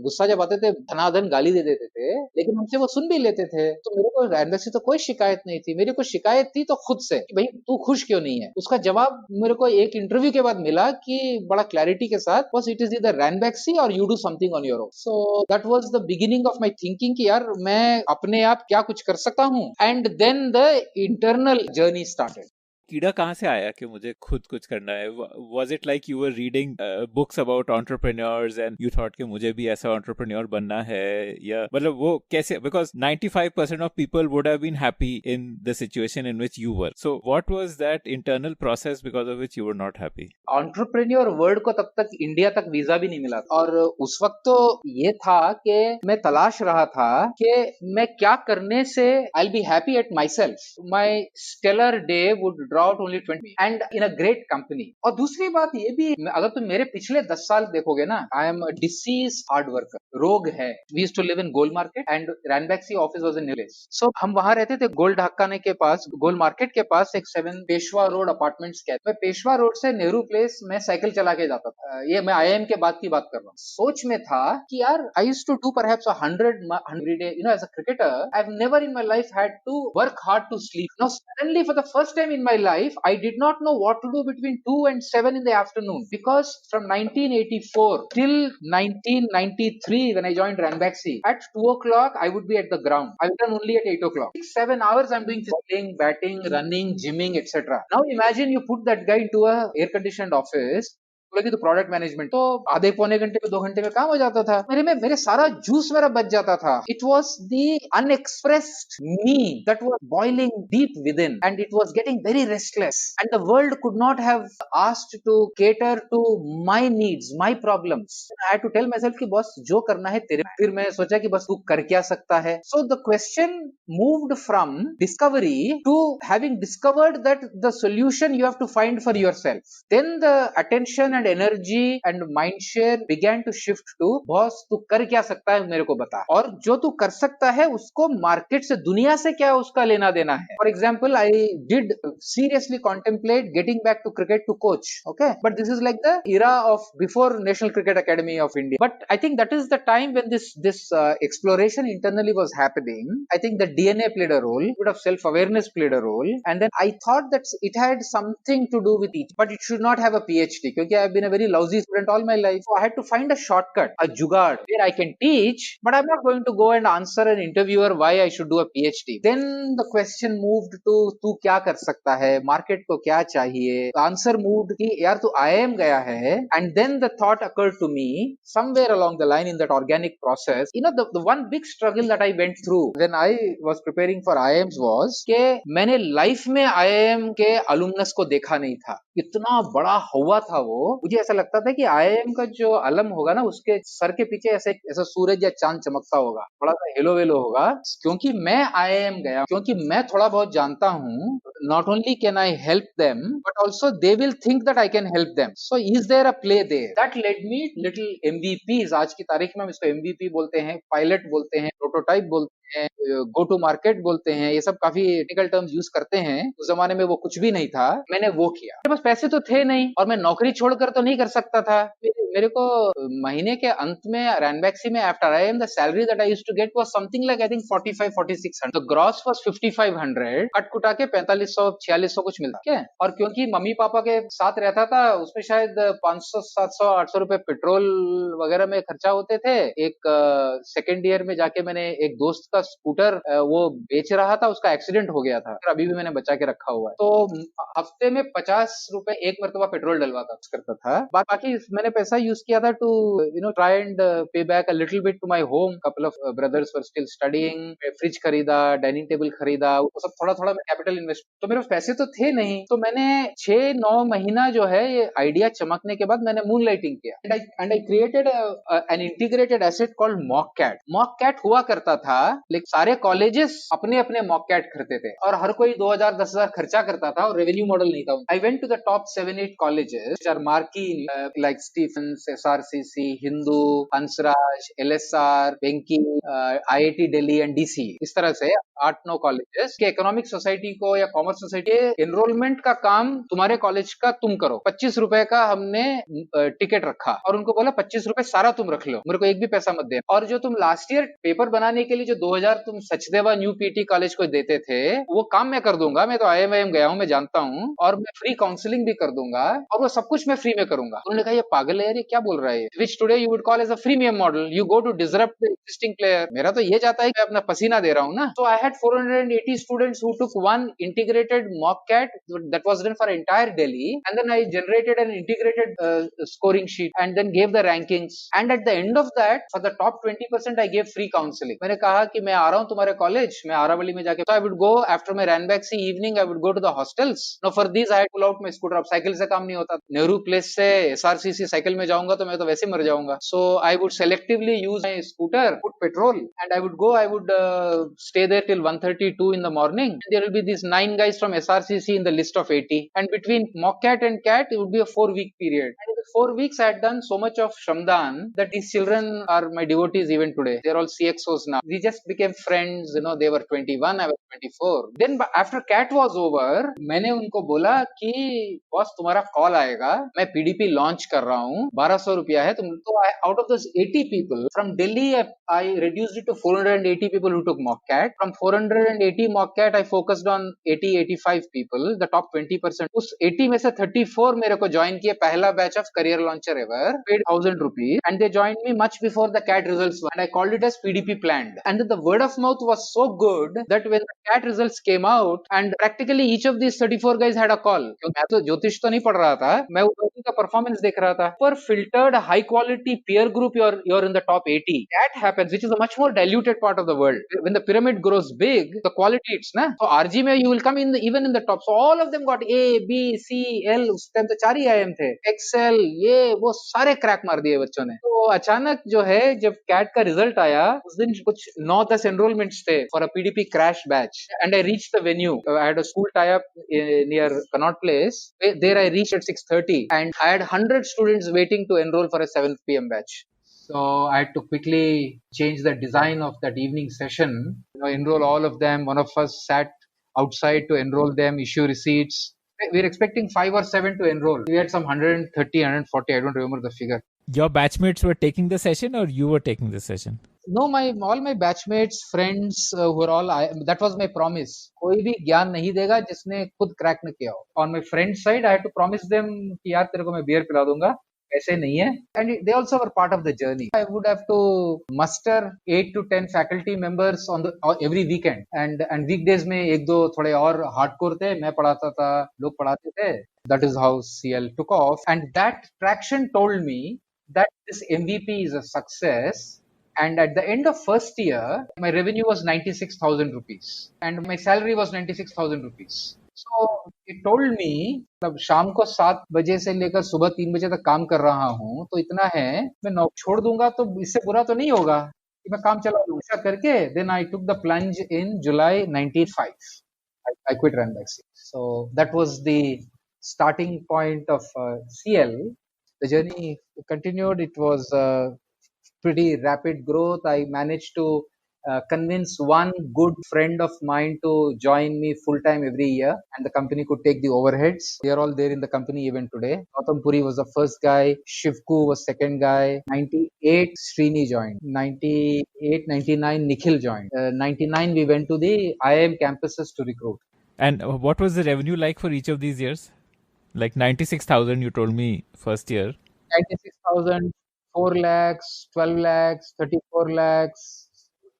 गुस्सा जब आते थे धनाधन गाली दे देते थे, लेकिन हमसे वो सुन भी लेते थे. तो मेरे को Ranbaxy तो कोई शिकायत नहीं थी. मेरी को शिकायत थी तो खुद से कि भाई तू खुश क्यों नहीं है. उसका जवाब मेरे को एक इंटरव्यू के बाद मिला कि बड़ा क्लैरिटी के साथ, बस इट इज ईदर Ranbaxy और you do something on your own. So that was the beginning of my thinking कि यार मैं अपने आप क्या कुछ कर सकता हूं. And then the internal journey started. कीड़ा कहाँ से आया कि मुझे खुद कुछ करना है? Was it like you were reading books about entrepreneurs and you thought कि मुझे भी ऐसा entrepreneur बनना है, या मतलब वो कैसे? Because 95% of people would have been happy in the situation in which you were. So what was that internal process because of which you were not happy? Entrepreneur word को तब तक इंडिया तक वीजा भी नहीं मिला था. और उस वक्त तो ये था कि मैं तलाश रहा था कि मैं क्या करने से I'll be happy at myself. My stellar day would out only 20 and in a great company. और दूसरी बात ये भी, अगर तुम मेरे पिछले 10 साल देखोगे ना, I am a deceased hard worker. रोग है. We used to live in Gold Market and Ranbaxy office was in New Place. So हम वहां रहते थे गोल ढाकाने के पास, गोल मार्केट के पास एक 7 पेशवा रोड अपार्टमेंट्स के. मैं पेशवा रोड से नेहरू प्लेस में साइकिल चला के जाता था. ये मैं IIM के बाद की बात कर रहा हूँ. सोच में था कि यार I used to do perhaps 100 every day. As a cricketer, I've never in my life had to work hard to sleep. Now suddenly for the first time in my life, I did not know what to do between 2 and 7 in the afternoon, because from 1984 till 1993 when I joined Ranbaxy, at 2 o'clock I would be at the ground. I would done only at 8 o'clock. 6-7 hours I'm doing bowling, batting, running, gymming, etc. Now imagine you put that guy into a air conditioned office. बोले तो product management तो आधे पौने घंटे में 2 घंटे में काम हो जाता था. मेरे सारा जूस मेरा बच जाता था. It was the unexpressed me that was boiling deep within and it was getting very restless and the world could not have asked to cater to my needs, my problems. I had to tell myself कि boss जो करना है तेरे. फिर मैं सोचा कि बस तू कर क्या सकता है. So the question moved from discovery to having discovered that the solution you have to find for yourself. Then the attention and energy and mind share began to shift to boss तू कर क्या सकता है मेरे को बता, और जो तू कर सकता है उसको मार्केट से, दुनिया से क्या उसका लेना देना है. For example I did seriously contemplate getting back to cricket to coach, okay, but this is like the era of before National Cricket Academy of India. But I think that is the time when this exploration internally was happening. I think the DNA played a role, a bit of self-awareness played a role, and then I thought that it had something to do with it, but it should not have a PhD क्योंकि I've been a very lousy student all my life. So I had to find a shortcut, a jugaad, where I can teach, but I'm not going to go and answer an interviewer why I should do a PhD. Then the question moved to तू क्या कर सकता है, market को क्या चाहिए. The answer moved कि यार तू IIM गया है. And then the thought occurred to me somewhere along the line in that organic process. The one big struggle that I went through when I was preparing for IIMs was कि मैंने life में IIM के alumnus को देखा नहीं था. इतना बड़ा हुआ था वो, मुझे ऐसा लगता था कि IIM का जो अलम होगा ना, उसके सर के पीछे ऐसा सूरज या चांद चमकता होगा, बड़ा सा हेलो वेलो होगा, क्योंकि मैं IIM गया, क्योंकि मैं थोड़ा बहुत जानता हूँ. Not only can I help them, but also they will think that I can help them. So is there a play there? That led me little MVPs. आज की तारीख में हम इसको MVP बोलते हैं, पायलट बोलते हैं, प्रोटोटाइप बोलते हैं, गो टू मार्केट बोलते हैं, ये सब काफी टेक्निकल टर्म्स यूज करते हैं. उस जमाने में वो कुछ भी नहीं था, मैंने वो किया. मेरे पास पैसे तो थे नहीं और मैं नौकरी छोड़कर तो नहीं कर सकता था. मेरे को महीने के अंत में Ranbaxy में after IIM the salary that I used to get was something like I think 45-4600. The gross was 5500. कटकुटा के 4500-4600 कुछ मिलता है. और क्योंकि मम्मी पापा के साथ रहता था, उसमें शायद 500-700-800 रुपए पेट्रोल वगैरह में खर्चा होते थे. एक सेकेंड ईयर में जाके मैंने एक दोस्त का स्कूटर वो बेच रहा था, उसका एक्सीडेंट हो गया था, अभी भी मैंने बचा के रखा हुआ है. तो हफ्ते में 50 रुपए एक मरतबा पेट्रोल डलवाता करता था. बाकी मैंने पैसा यूज किया था to try and pay back a little bit to my home. Couple of brothers were still studying. Fridge खरीदा, डाइनिंग टेबल खरीदा, वो सब थोड़ा थोड़ा कैपिटल इन्वेस्ट. तो मेरे पैसे तो थे नहीं, तो मैंने 6-9 महीना जो है ये आइडिया चमकने के बाद मैंने मून लाइटिंग किया. And I created an integrated asset called mock CAT. Mock CAT हुआ करता था, लेकिन सारे कॉलेजेस अपने अपने मॉक कैट करते थे और हर कोई 2000-10,000 खर्चा करता था और रेवेन्यू मॉडल नहीं था. I went to the top 7-8 colleges which are marquee like Stephens, SRCC, Hindu, Hansraj, LSR, Venki, IIT Delhi and DC. इस तरह से 8-9 कॉलेजेस के इकोनॉमिक सोसाइटी को या कॉमर्स सोसाइटी के एनरोलमेंट का काम तुम्हारे कॉलेज का तुम करो. 25 रुपए का हमने टिकट रखा और उनको बोला 25 रुपए सारा तुम रख लो, मेरे को एक भी पैसा मत देना. और जो तुम लास्ट ईयर पेपर बनाने के लिए जो 2000 तुम सचदेवा न्यू पीटी कॉलेज को देते थे, वो काम मैं कर दूंगा. मैं तो IIM गया हूँ, मैं जानता हूँ, और मैं फ्री काउंसलिंग भी कर दूंगा और वो सब कुछ मैं फ्री में करूंगा. उन्होंने कहा ये पागल है यार, ये क्या बोल रहा है, which today you would call as a freemium model. You go to disrupt the existing player. मेरा तो ये जाता है कि मैं अपना पसीना दे रहा हूँ ना. So I had 480 students who took one integrated mock CAT that was done for entire Delhi, and then I generated an integrated scoring sheet and then gave the rankings, and at the end of that for the top 20% I gave free counseling. मैंने कहा कि मैं आ रहा हूँ तुम्हारे college, मैं आरावली में जाके, so I would go after my Ranbaxy evening, I would go to the hostels. Now for these I had to pull out my scooter. अब साइकिल से काम नहीं होता. नेहरू प्लेस से SRCC साइकिल में जाऊंगा तो मैं तो वैसे मर जाऊंगा. So I would selectively use my scooter, put petrol, and I would go, I would stay there till 1:32 in the morning, and there will be these 9 guys from SRCC in the list of 80, and between mock cat and cat it would be a 4-week period, and in the 4 weeks I had done so much of Shramdan that these children are my devotees even today. They're all CXOs now. We just became friends, they were 21, I was 24. Then after cat was over, मैंने उनको बोला कि boss तुम्हारा call आएगा, मैं PDP launch कर रहा हूँ, 1200 रुपया है तुम. तो out of those 80 people from Delhi, I reduced it to 480 people who took mock cat. From 480 mock cat I focused on 80-85 people, the top 20%. उस 80 में से 34 मेरे को ज्वाइन किए, पहला batch of career launcher ever, paid 1000 rupees, and they joined me much before the cat results were, and I called it as PDP planned. And then the word of mouth was so good that when the cat results came out, and practically each of these 34 guys had a call. मैं तो ज्योतिष तो नहीं पढ़ रहा था, मैं उनका का परफॉर्मेंस देख रहा था. पर filtered high quality peer group, you're in the top 80. That happens, which is a much more diluted part of the world. When the pyramid grows big, the quality it's na. So RG में you will come in even in the top. So all of them got A, B, C, L. उस time तो 4 ही IIM थे. Excel, ये वो सारे crack मार दिए बच्चों ने. तो अचानक जो है जब कैट का रिजल्ट आया, उस दिन कुछ 9-10 एनरोलमेंट्स थे for a PDP crash batch, and I reached the venue. I had a school tie-up near Connaught Place. There I reached at 6:30, and I had 100 students waiting to enroll for a 7 p.m. batch. So I had to quickly change the design of that evening session, enroll all of them. One of us sat outside to enroll them, issue receipts. We were expecting 5 or 7 to enroll. We had some 130, 140, I don't remember the figure. Your batchmates were taking the session or you were taking the session? No, all my batchmates, friends were all, that was my promise. कोई भी ज्ञान नहीं देगा जिसने खुद crack न किया हो. On my friend side, I had to promise them कि यार तेरे को मैं बियर पिला दूंगा. ऐसे नहीं है. And they also were part of the journey. I would have to muster 8 to 10 faculty members on every weekend. And weekdays में एक दो थोड़े और hardcore थे, मैं पढ़ाता था, लोग पढ़ाते थे. That is how CL took off. And that traction told me that this MVP is a success. And at the end of first year, my revenue was 96,000 rupees. And my salary was 96,000 rupees. So it told me, मतलब शाम को 7 बजे से लेकर सुबह 3 बजे तक काम कर रहा हूँ, तो इतना है, मैं नौकरी छोड़ दूंगा तो इससे बुरा तो नहीं होगा कि मैं काम चला लूँ। ऐसा करके then I took the plunge in July 1995. I quit Ranbaxy. So that was the starting point of CL. The journey continued. It was pretty rapid growth. I managed to convince one good friend of mine to join me full time every year, and the company could take the overheads. They are all there in the company even today. Gautam Puri was the first guy, Shivku was second guy. 98, Srini joined. 98, 99, Nikhil joined. 99, we went to the IIM campuses to recruit. And what was the revenue like for each of these years? Like 96,000, you told me first year. 96,000, 4 lakhs, 12 lakhs, 34 lakhs,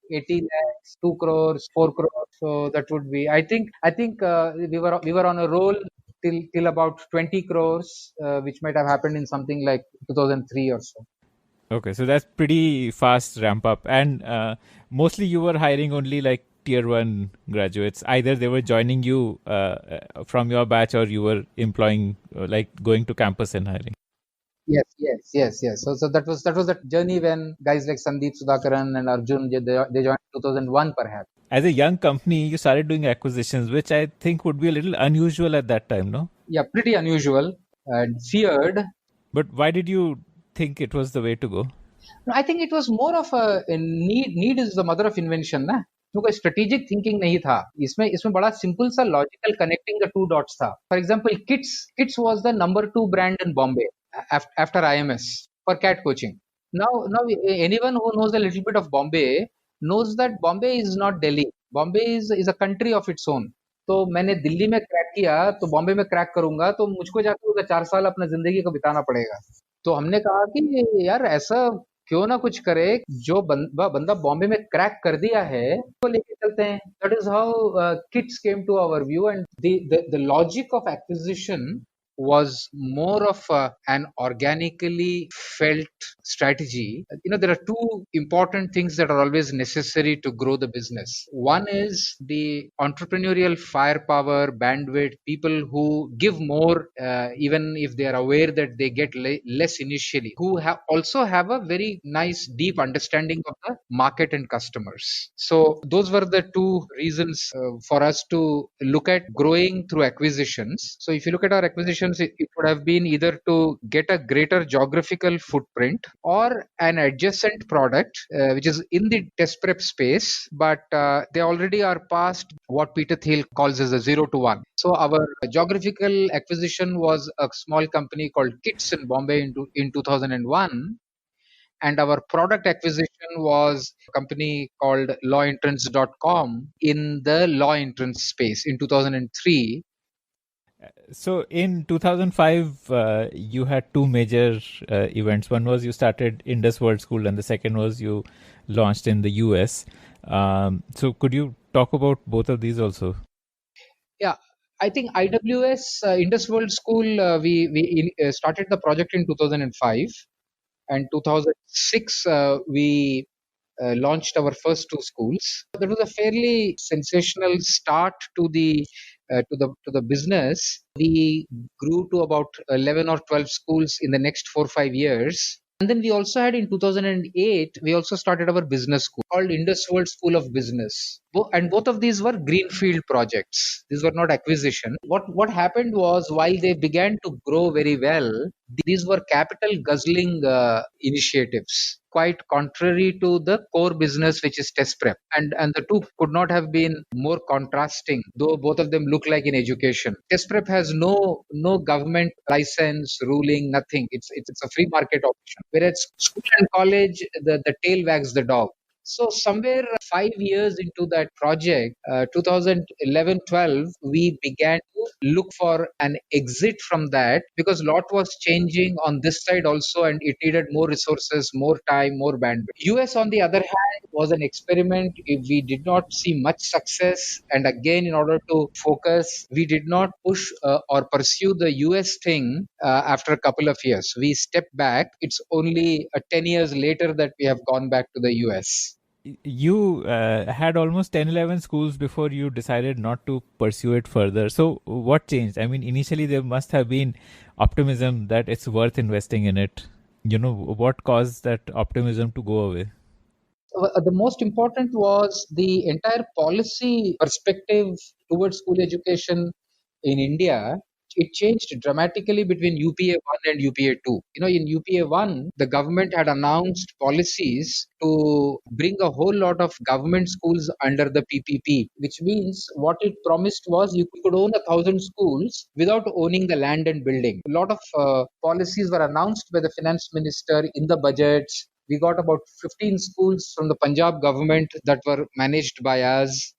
80 lakhs, 2 crores, 4 crores. So that would be, I think we were on a roll till about 20 crores, which might have happened in something like 2003 or so. Okay, so that's pretty fast ramp up. And mostly you were hiring only like tier one graduates. Either they were joining you from your batch, or you were employing, like going to campus and hiring. Yes. So that was the journey when guys like Sandeep Sudhakaran and Arjun, they joined 2001 perhaps. As a young company, you started doing acquisitions, which I think would be a little unusual at that time, no? Yeah, pretty unusual and feared. But why did you think it was the way to go? No, I think it was more of a need. Need is the mother of invention, ना? क्योंकि strategic thinking नहीं था इसमें बड़ा simple सा logical connecting the two dots था. For example kits was the number 2 brand in Bombay after IMS for cat coaching. Now anyone who knows a little bit of Bombay knows that Bombay is not Delhi. Bombay is a country of its own. तो मैंने दिल्ली में crack किया तो बॉम्बे में crack करूंगा तो मुझको जाकर उधर 4 साल अपना जिंदगी को बिताना पड़ेगा. तो हमने कहा कि यार ऐसा क्यों ना कुछ करे, जो बंदा बॉम्बे में क्रैक कर दिया है तो लेके चलते हैं. That is how kids came to our view and the logic of acquisition was more of an organically felt strategy. There are two important things that are always necessary to grow the business. One is the entrepreneurial firepower, bandwidth, people who give more, even if they are aware that they get less initially, who also have a very nice deep understanding of the market and customers. So those were the two reasons for us to look at growing through acquisitions. So if you look at our acquisitions, it would have been either to get a greater geographical footprint or an adjacent product which is in the test prep space, but they already are past what Peter Thiel calls as a 0 to 1. So our geographical acquisition was a small company called Kits in Bombay in 2001. And our product acquisition was a company called lawentrance.com in the law entrance space in 2003. So in 2005, you had two major events. One was you started Indus World School, and the second was you launched in the US. So could you talk about both of these also? Yeah, I think IWS, Indus World School, we started the project in 2005, and 2006 we launched our first two schools. That was a fairly sensational start to the business. We grew to about 11 or 12 schools in the next 4-5 years. And then we also had in 2008, we also started our business school called Indus World School of Business. And both of these were greenfield projects. These were not acquisition. What happened was, while they began to grow very well, these were capital guzzling initiatives, quite contrary to the core business, which is test prep. And the two could not have been more contrasting, though both of them look like in education. Test prep has no government license, ruling, nothing. It's a free market option. Whereas school and college, the tail wags the dog. So somewhere 5 years into that project, 2011-12, we began to look for an exit from that, because lot was changing on this side also, and it needed more resources, more time, more bandwidth. US, on the other hand, was an experiment. We did not see much success, and again, in order to focus, we did not push or pursue the US thing after a couple of years. We stepped back. It's only 10 years later that we have gone back to the US. you had almost 10, 11 schools before you decided not to pursue it further. So what changed? I mean, initially there must have been optimism that it's worth investing in it. What caused that optimism to go away? The most important was the entire policy perspective towards school education in India. It changed dramatically between UPA 1 and UPA 2. In UPA 1, the government had announced policies to bring a whole lot of government schools under the PPP, which means what it promised was you could own 1,000 schools without owning the land and building. A lot of policies were announced by the finance minister in the budgets. We got about 15 schools from the Punjab government that were managed by us.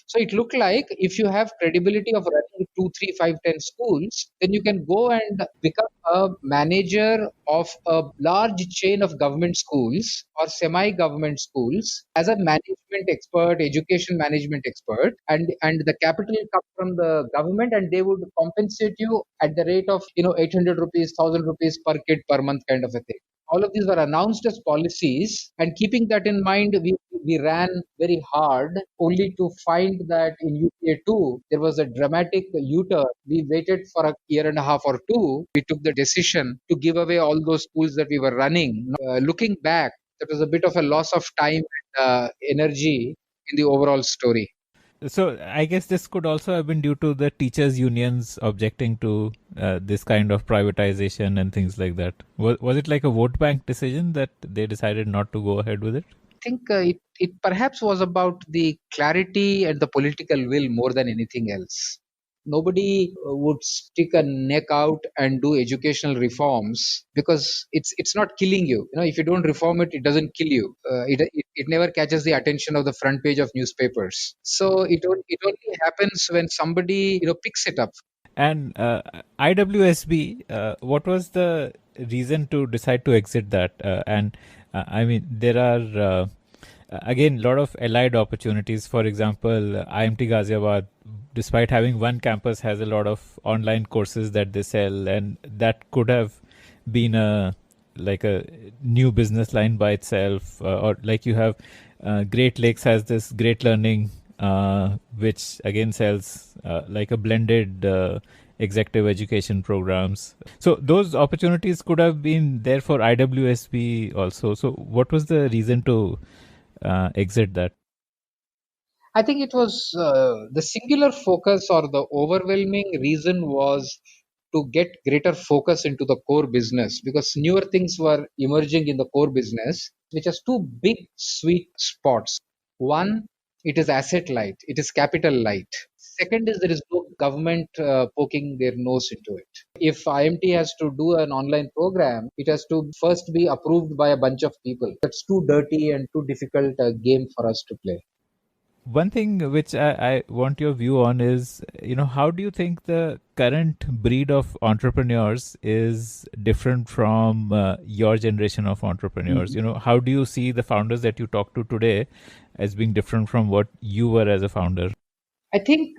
So it looked like if you have credibility of running 2, 3, 5, 10 schools, then you can go and become a manager of a large chain of government schools or semi-government schools as a management expert, education management expert, and the capital comes from the government, and they would compensate you at the rate of 800 rupees, 1,000 rupees per kid per month kind of a thing. All of these were announced as policies, and keeping that in mind, we ran very hard, only to find that in UPA 2 there was a dramatic U-turn. We waited for a year and a half or two. We took the decision to give away all those schools that we were running. Looking back, that was a bit of a loss of time and energy in the overall story. So I guess this could also have been due to the teachers' unions objecting to this kind of privatization and things like that. Was it like a vote bank decision that they decided not to go ahead with it? I think it perhaps was about the clarity and the political will more than anything else. Nobody would stick a neck out and do educational reforms because it's not killing you. If you don't reform it, it doesn't kill you. It never catches the attention of the front page of newspapers. So it only happens when somebody picks it up. And IWSB, what was the reason to decide to exit that? I mean, there are again a lot of allied opportunities. For example, IMT Ghaziabad, despite having one campus, has a lot of online courses that they sell, and that could have been a new business line by itself. Or like you have Great Lakes has this Great Learning, which again sells like a blended executive education programs. So those opportunities could have been there for IWSB also. So what was the reason to exit that? I think it was the singular focus, or the overwhelming reason was to get greater focus into the core business, because newer things were emerging in the core business, which has two big sweet spots. One, it is asset light, it is capital light. Second is there is no government poking their nose into it. If IMT has to do an online program, it has to first be approved by a bunch of people. That's too dirty and too difficult a game for us to play. One thing which I want your view on is, how do you think the current breed of entrepreneurs is different from your generation of entrepreneurs? Mm-hmm. How do you see the founders that you talk to today as being different from what you were as a founder? I think,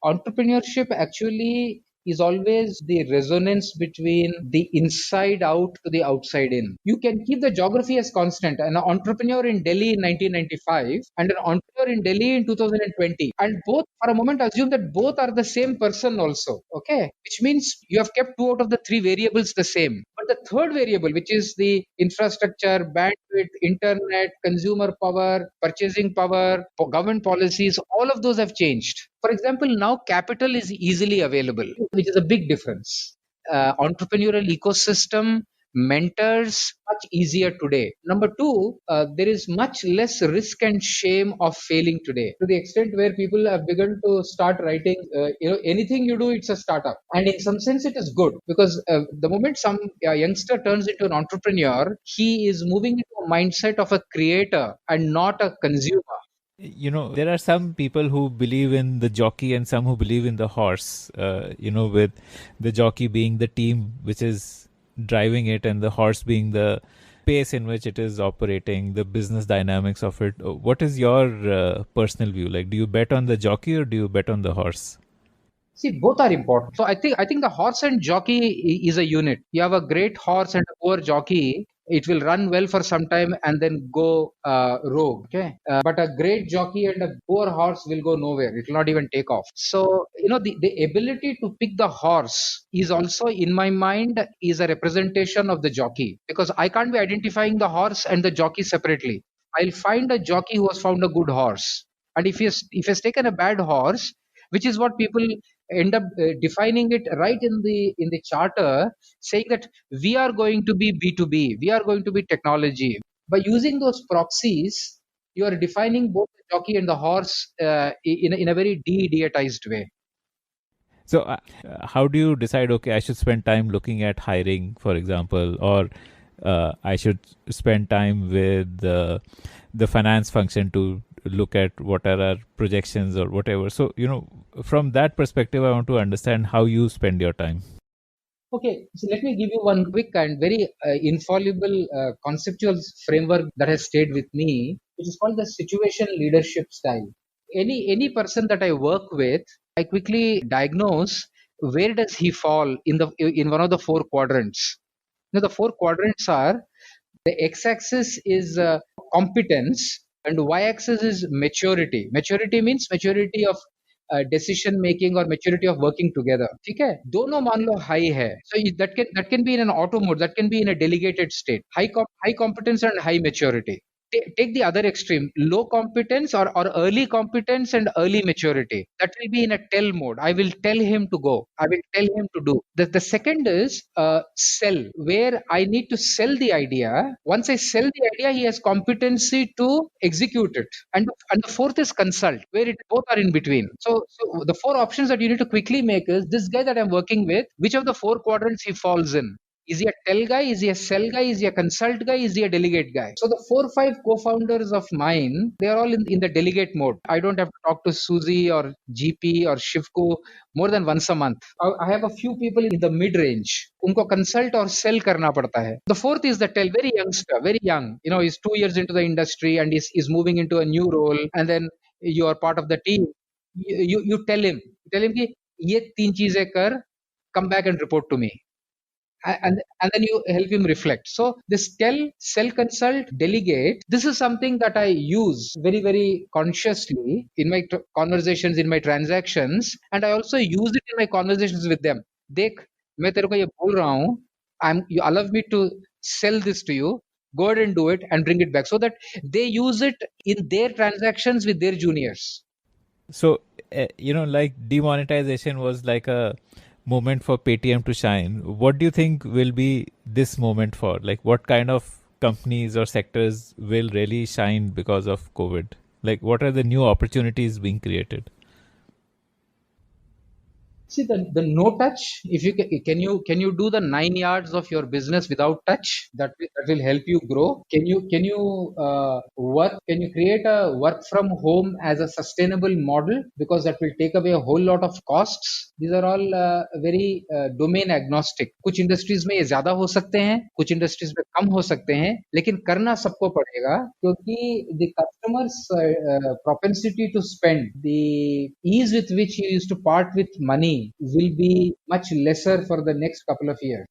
entrepreneurship actually is always the resonance between the inside out to the outside in. You can keep the geography as constant. An entrepreneur in Delhi in 1995 and an entrepreneur in Delhi in 2020. And both, for a moment, assume that both are the same person also. Okay. Which means you have kept two out of the three variables the same. But the third variable, which is the infrastructure, bandwidth, internet, consumer power, purchasing power, government policies, all of those have changed. For example, now capital is easily available, which is a big difference. Entrepreneurial ecosystem, mentors, much easier today. Number two, there is much less risk and shame of failing today, to the extent where people have begun to start writing, anything you do, it's a startup. And in some sense, it is good, because the moment some youngster turns into an entrepreneur, he is moving into a mindset of a creator and not a consumer. There are some people who believe in the jockey and some who believe in the horse, with the jockey being the team which is driving it and the horse being the pace in which it is operating, the business dynamics of it. What is your personal view? Like, do you bet on the jockey or do you bet on the horse? See, both are important. So I think the horse and jockey is a unit. You have a great horse and a poor jockey, It will run well for some time and then go rogue. Okay, but a great jockey and a poor horse will go nowhere. It will not even take off. So the ability to pick the horse is also, in my mind, is a representation of the jockey, because I can't be identifying the horse and the jockey separately. I'll find a jockey who has found a good horse, and if he has taken a bad horse, which is what people end up defining it right in the charter, saying that we are going to be B2B, we are going to be technology. By using those proxies, you are defining both the jockey and the horse in a very de-idiotized way. So, how do you decide, okay, I should spend time looking at hiring, for example, or I should spend time with the finance function to look at what are our projections or whatever. So, from that perspective, I want to understand how you spend your time. Okay, so let me give you one quick and very infallible conceptual framework that has stayed with me, which is called the situation leadership style. Any person that I work with, I quickly diagnose where does he fall in one of the four quadrants. The four quadrants are: the x-axis is competence, and y-axis is maturity. Maturity means maturity of decision making or maturity of working together. ठीक है, दोनों मान लो high है, so that can be in an auto mode, that can be in a delegated state. High competence and high maturity. Take the other extreme, low competence or early competence and early maturity. That will be in a tell mode. I will tell him to go. I will tell him to do. The second is sell, where I need to sell the idea. Once I sell the idea, he has competency to execute it. And the fourth is consult, where both are in between. So the four options that you need to quickly make is, this guy that I'm working with, which of the four quadrants he falls in? Is he a tell guy? Is he a sell guy? Is he a consult guy? Is he a delegate guy? So the 4 or 5 co-founders of mine, they are all in the delegate mode. I don't have to talk to Suzy or GP or Shivko more than once a month. I have a few people in the mid-range. Unko consult or sell karna padta hai. The fourth is the tell, very youngster, very young. He's 2 years into the industry and is moving into a new role. And then you are part of the team. You tell him ki ye 3 cheeze kar, come back and report to me. And then you help him reflect. So this tell, sell, consult, delegate, this is something that I use very, very consciously in my conversations, in my transactions, and I also use it in my conversations with them. Dekh, मैं तेरे को ये बोल रहा हूँ, you allow me to sell this to you, go ahead and do it and bring it back, so that they use it in their transactions with their juniors. So, like demonetization was like a moment for Paytm to shine. What do you think will be this moment for? Like, what kind of companies or sectors will really shine because of COVID? Like, what are the new opportunities being created? See, the no touch, if you can you do the 9 yards of your business without touch? That will help you grow. Can you create a work from home as a sustainable model, because that will take away a whole lot of costs? These are all very domain agnostic. कुछ industries में ये ज़्यादा हो सकते हैं, कुछ industries में कम हो सकते हैं, लेकिन करना सबको पड़ेगा, क्योंकि the customer's propensity to spend, the ease with which he used to part with money will be much lesser for the next couple of years,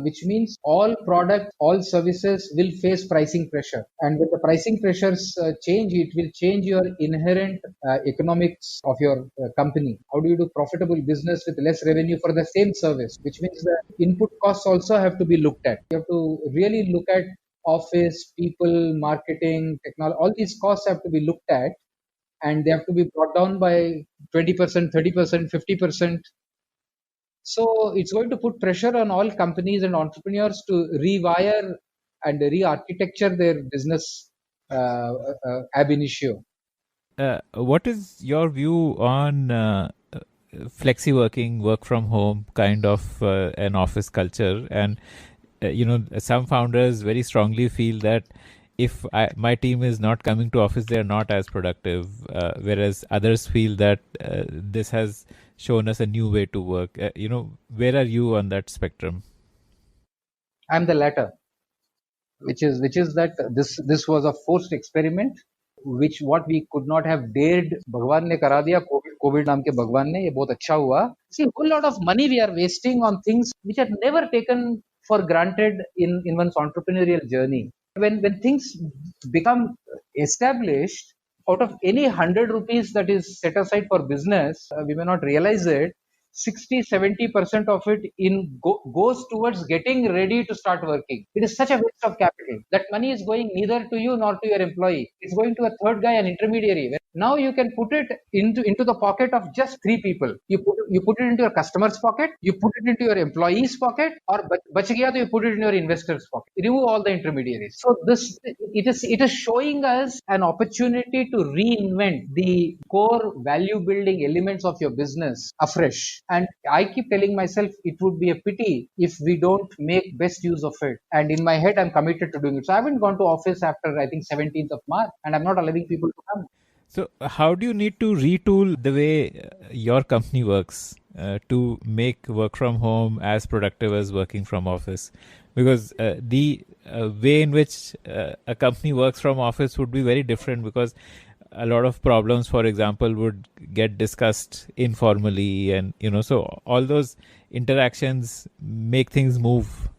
which means all products, all services will face pricing pressure. And when the pricing pressures change, it will change your inherent economics of your company. How do you do profitable business with less revenue for the same service? Which means the input costs also have to be looked at. You have to really look at office, people, marketing, technology. All these costs have to be looked at, and they have to be brought down by 20%, 30%, 50%. So it's going to put pressure on all companies and entrepreneurs to rewire and re-architecture their business ab initio. What is your view on flexi working, work from home kind of an office culture? And some founders very strongly feel that if my team is not coming to office, they are not as productive, whereas others feel that this has shown us a new way to work. Where are you on that spectrum? I'm the latter, which is that this was a forced experiment, which what we could not have dared, Bhagwan ne kara diya. COVID naam ke Bhagwan ne, ye bahut acha hua. See, a whole lot of money we are wasting on things which are never taken for granted in one's entrepreneurial journey. When things become established, out of any 100 rupees that is set aside for business, we may not realize it, 60-70% of it goes towards getting ready to start working. It is such a waste of capital. That money is going neither to you nor to your employee. It's going to a third guy, an intermediary. Now you can put it into the pocket of just three people. You put it into your customer's pocket, you put it into your employee's pocket, or bach gaya to you put it in your investor's pocket. Remove all the intermediaries. So it is showing us an opportunity to reinvent the core value building elements of your business afresh. And I keep telling myself it would be a pity if we don't make best use of it. And in my head, I'm committed to doing it. So I haven't gone to office after I think 17th of March, and I'm not allowing people to come. So how do you need to retool the way your company works to make work from home as productive as working from office? Because the way in which a company works from office would be very different, because a lot of problems, for example, would get discussed informally, and so all those interactions make things move.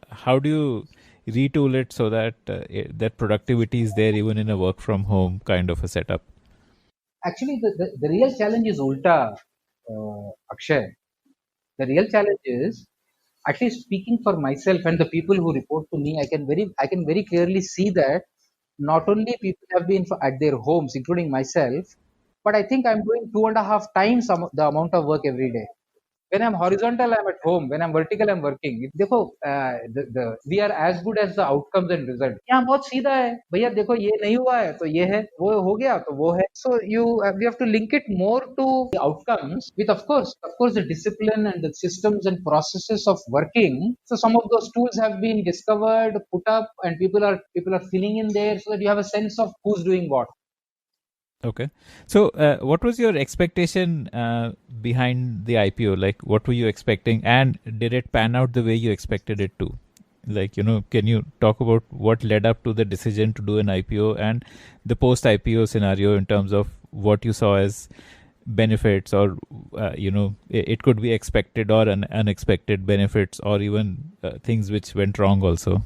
How do you retool it so that that productivity is there even in a work from home kind of a setup? Actually, the real challenge is ulta, Akshay. The real challenge is, at least speaking for myself and the people who report to me, I can very clearly see that not only people have been at their homes, including myself, but I think I'm doing 2.5 times the amount of work every day. When I'm horizontal, I'm at home. When I'm vertical, I'm working. देखो, we are as good as the outcomes and results. यहाँ बहुत सीधा है, भैया देखो ये नहीं हुआ है तो ये है, वो हो गया तो वो है. So we have to link it more to the outcomes with of course the discipline and the systems and processes of working. So some of those tools have been discovered, put up, and people are filling in there so that you have a sense of who's doing what. Okay. So what was your expectation behind the IPO? Like, what were you expecting, and did it pan out the way you expected it to? Like, can you talk about what led up to the decision to do an IPO and the post-IPO scenario in terms of what you saw as benefits, or, it could be expected or unexpected benefits, or even things which went wrong also?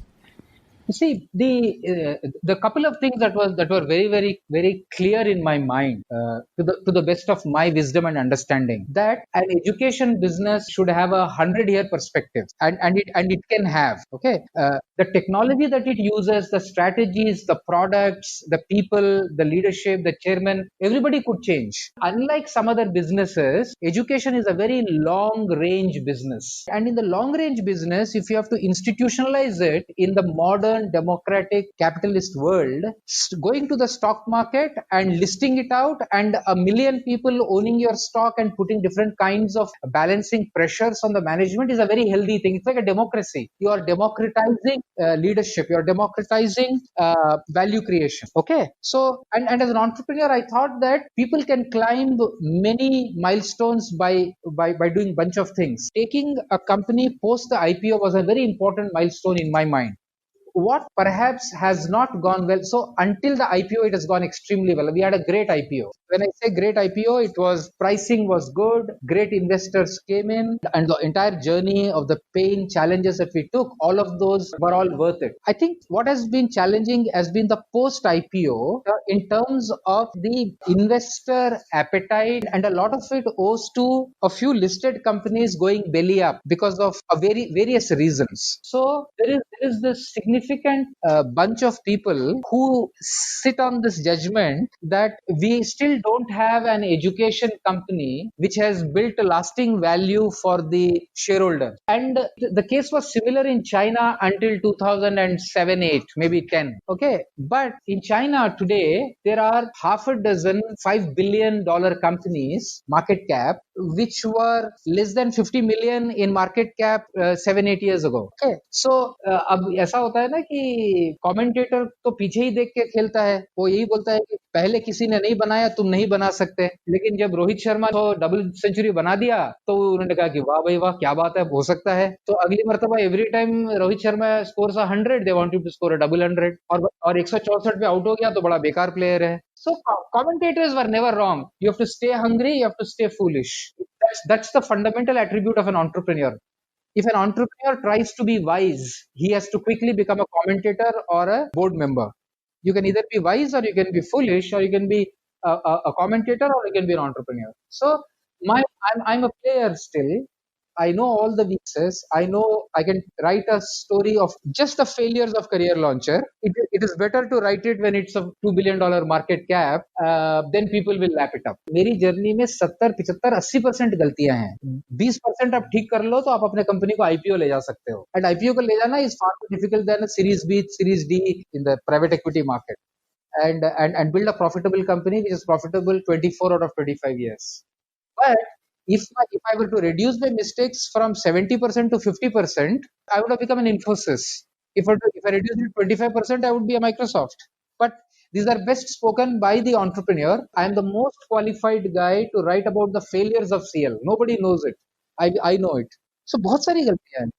You see, the couple of things that were very, very, very clear in my mind, to the best of my wisdom and understanding, that an education business should have a 100-year perspective, and it can have. Okay, the technology that it uses, the strategies, the products, the people, the leadership, the chairman, everybody could change. Unlike some other businesses, education is a very long-range business, and in the long-range business, if you have to institutionalize it in the modern democratic capitalist world, going to the stock market and listing it out and a million people owning your stock and putting different kinds of balancing pressures on the management is a very healthy thing. It's like a democracy. You are democratizing leadership. You are democratizing value creation. Okay. So, and as an entrepreneur, I thought that people can climb many milestones by doing bunch of things. Taking a company post the IPO was a very important milestone in my mind. What perhaps has not gone well. So until the IPO, it has gone extremely well. We had a great IPO. When I say great IPO, it was pricing was good, great investors came in, and the entire journey of the pain, challenges that we took, all of those were all worth it. I think what has been challenging has been the post IPO in terms of the investor appetite, and a lot of it owes to a few listed companies going belly up because of various reasons. So there is this significant bunch of people who sit on this judgment that we still don't have an education company which has built a lasting value for the shareholder. And the case was similar in China until 2007-8, maybe 10. Okay, but in China today there are half a dozen $5 billion companies market cap which were less than 50 million in market cap 7-8 years ago. Okay, so अब ऐसा होता है ना कि commentator तो पीछे ही देख के खेलता है, वो यही बोलता है कि पहले किसी ने नहीं बनाया तुम नहीं बना सकते, लेकिन जब रोहित शर्मा को डबल सेंचुरी बना दिया तो उन्होंने कहा कि वाह भाई वाह क्या बात है, हो सकता है. तो अगली मर्तबा every time Rohit Sharma scores 100 they want to score a double 100, और 164 पे आउट हो गया तो बड़ा बेकार प्लेयर है. So commentators were never wrong. You have to stay hungry, you have to stay foolish. That's the fundamental attribute of an entrepreneur. If an entrepreneur tries to be wise, he has to quickly become a commentator or a board member. You can either be wise or you can be foolish, or you can be a commentator or you can be an entrepreneur. So I'm a player still. I know all the weaknesses. I know I can write a story of just the failures of career launcher. It is better to write it when it's a $2 billion market cap. Then people will lap it up. मेरी journey में 70, 75, 80% गलतियां हैं. 20% आप ठीक कर लो तो आप अपने कंपनी को आईपीओ ले जा सकते हो. एंड आईपीओ को ले जाना is far more difficult than a Series B, Series D in the private equity market. And build a profitable company which is profitable 24 out of 25 years. But if I were to reduce my mistakes from 70% to 50%, I would have become an Infosys. If I reduce it 25%, I would be a Microsoft. But these are best spoken by the entrepreneur. I am the most qualified guy to write about the failures of CL. Nobody knows it. I know it. So बहुत सारी गलतियां हैं.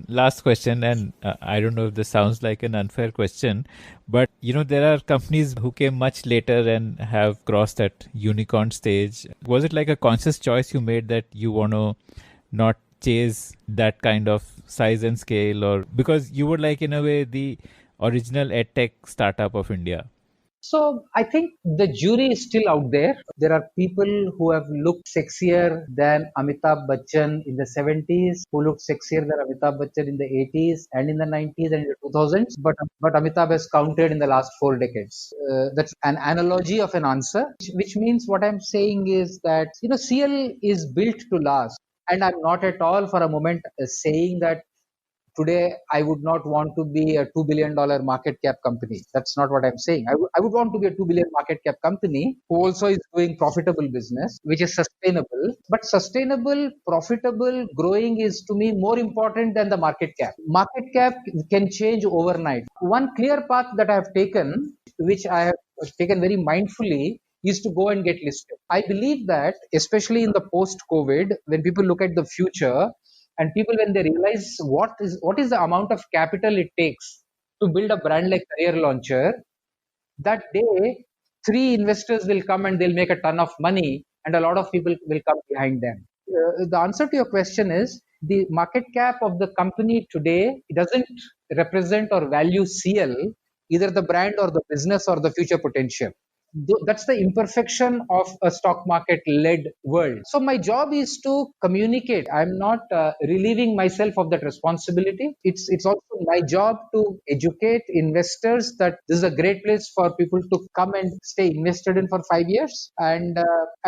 Last question, and I don't know if this sounds like an unfair question, but there are companies who came much later and have crossed that unicorn stage. Was it like a conscious choice you made that you want to not chase that kind of size and scale, or because you were like in a way the original EdTech startup of India? So I think the jury is still out there. There are people who have looked sexier than Amitabh Bachchan in the 70s, who looked sexier than Amitabh Bachchan in the 80s and in the 90s and in the 2000s. But Amitabh has counted in the last 4 decades. That's an analogy of an answer, which means what I'm saying is that, CL is built to last. And I'm not at all for a moment saying that today I would not want to be a $2 billion market cap company. That's not what I'm saying. I would want to be a $2 billion market cap company who also is doing profitable business, which is sustainable. But sustainable, profitable, growing is to me more important than the market cap. Market cap can change overnight. One clear path that I have taken, which I have taken very mindfully, is to go and get listed. I believe that, especially in the post-COVID, when people look at the future, and people, when they realize what is the amount of capital it takes to build a brand like Career Launcher, that day 3 investors will come and they'll make a ton of money, and a lot of people will come behind them. The answer to your question is the market cap of the company today doesn't represent or value CL, either the brand or the business or the future potential. That's the imperfection of a stock market led world. So my job is to communicate. I'm not relieving myself of that responsibility. It's also my job to educate investors that this is a great place for people to come and stay invested in for 5 years. And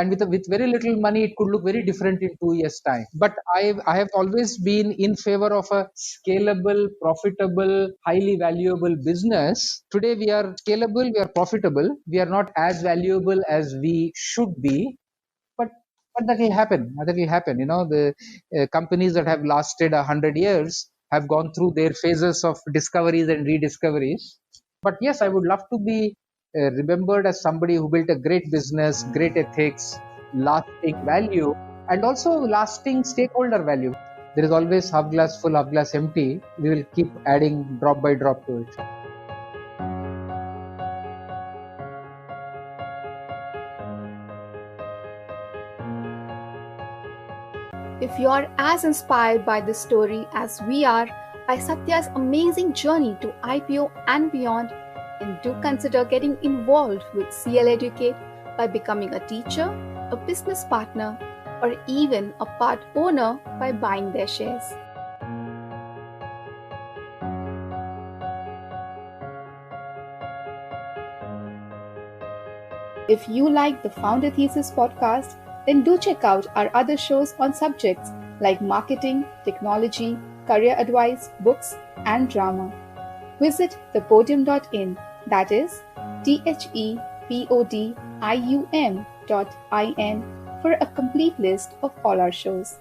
with very little money, it could look very different in 2 years' time. But I have always been in favor of a scalable, profitable, highly valuable business. Today we are scalable, we are profitable, we are not as valuable as we should be, but that will happen. That will happen. The companies that have lasted 100 years have gone through their phases of discoveries and rediscoveries. But yes, I would love to be remembered as somebody who built a great business, great ethics, lasting value, and also lasting stakeholder value. There is always half glass full, half glass empty. We will keep adding drop by drop to it. If you're as inspired by this story as we are by Satya's amazing journey to IPO and beyond, then do consider getting involved with CL Educate by becoming a teacher, a business partner, or even a part owner by buying their shares. If you like the Founder Thesis podcast, then do check out our other shows on subjects like marketing, technology, career advice, books, and drama. Visit thepodium.in, that is thepodium.in, for a complete list of all our shows.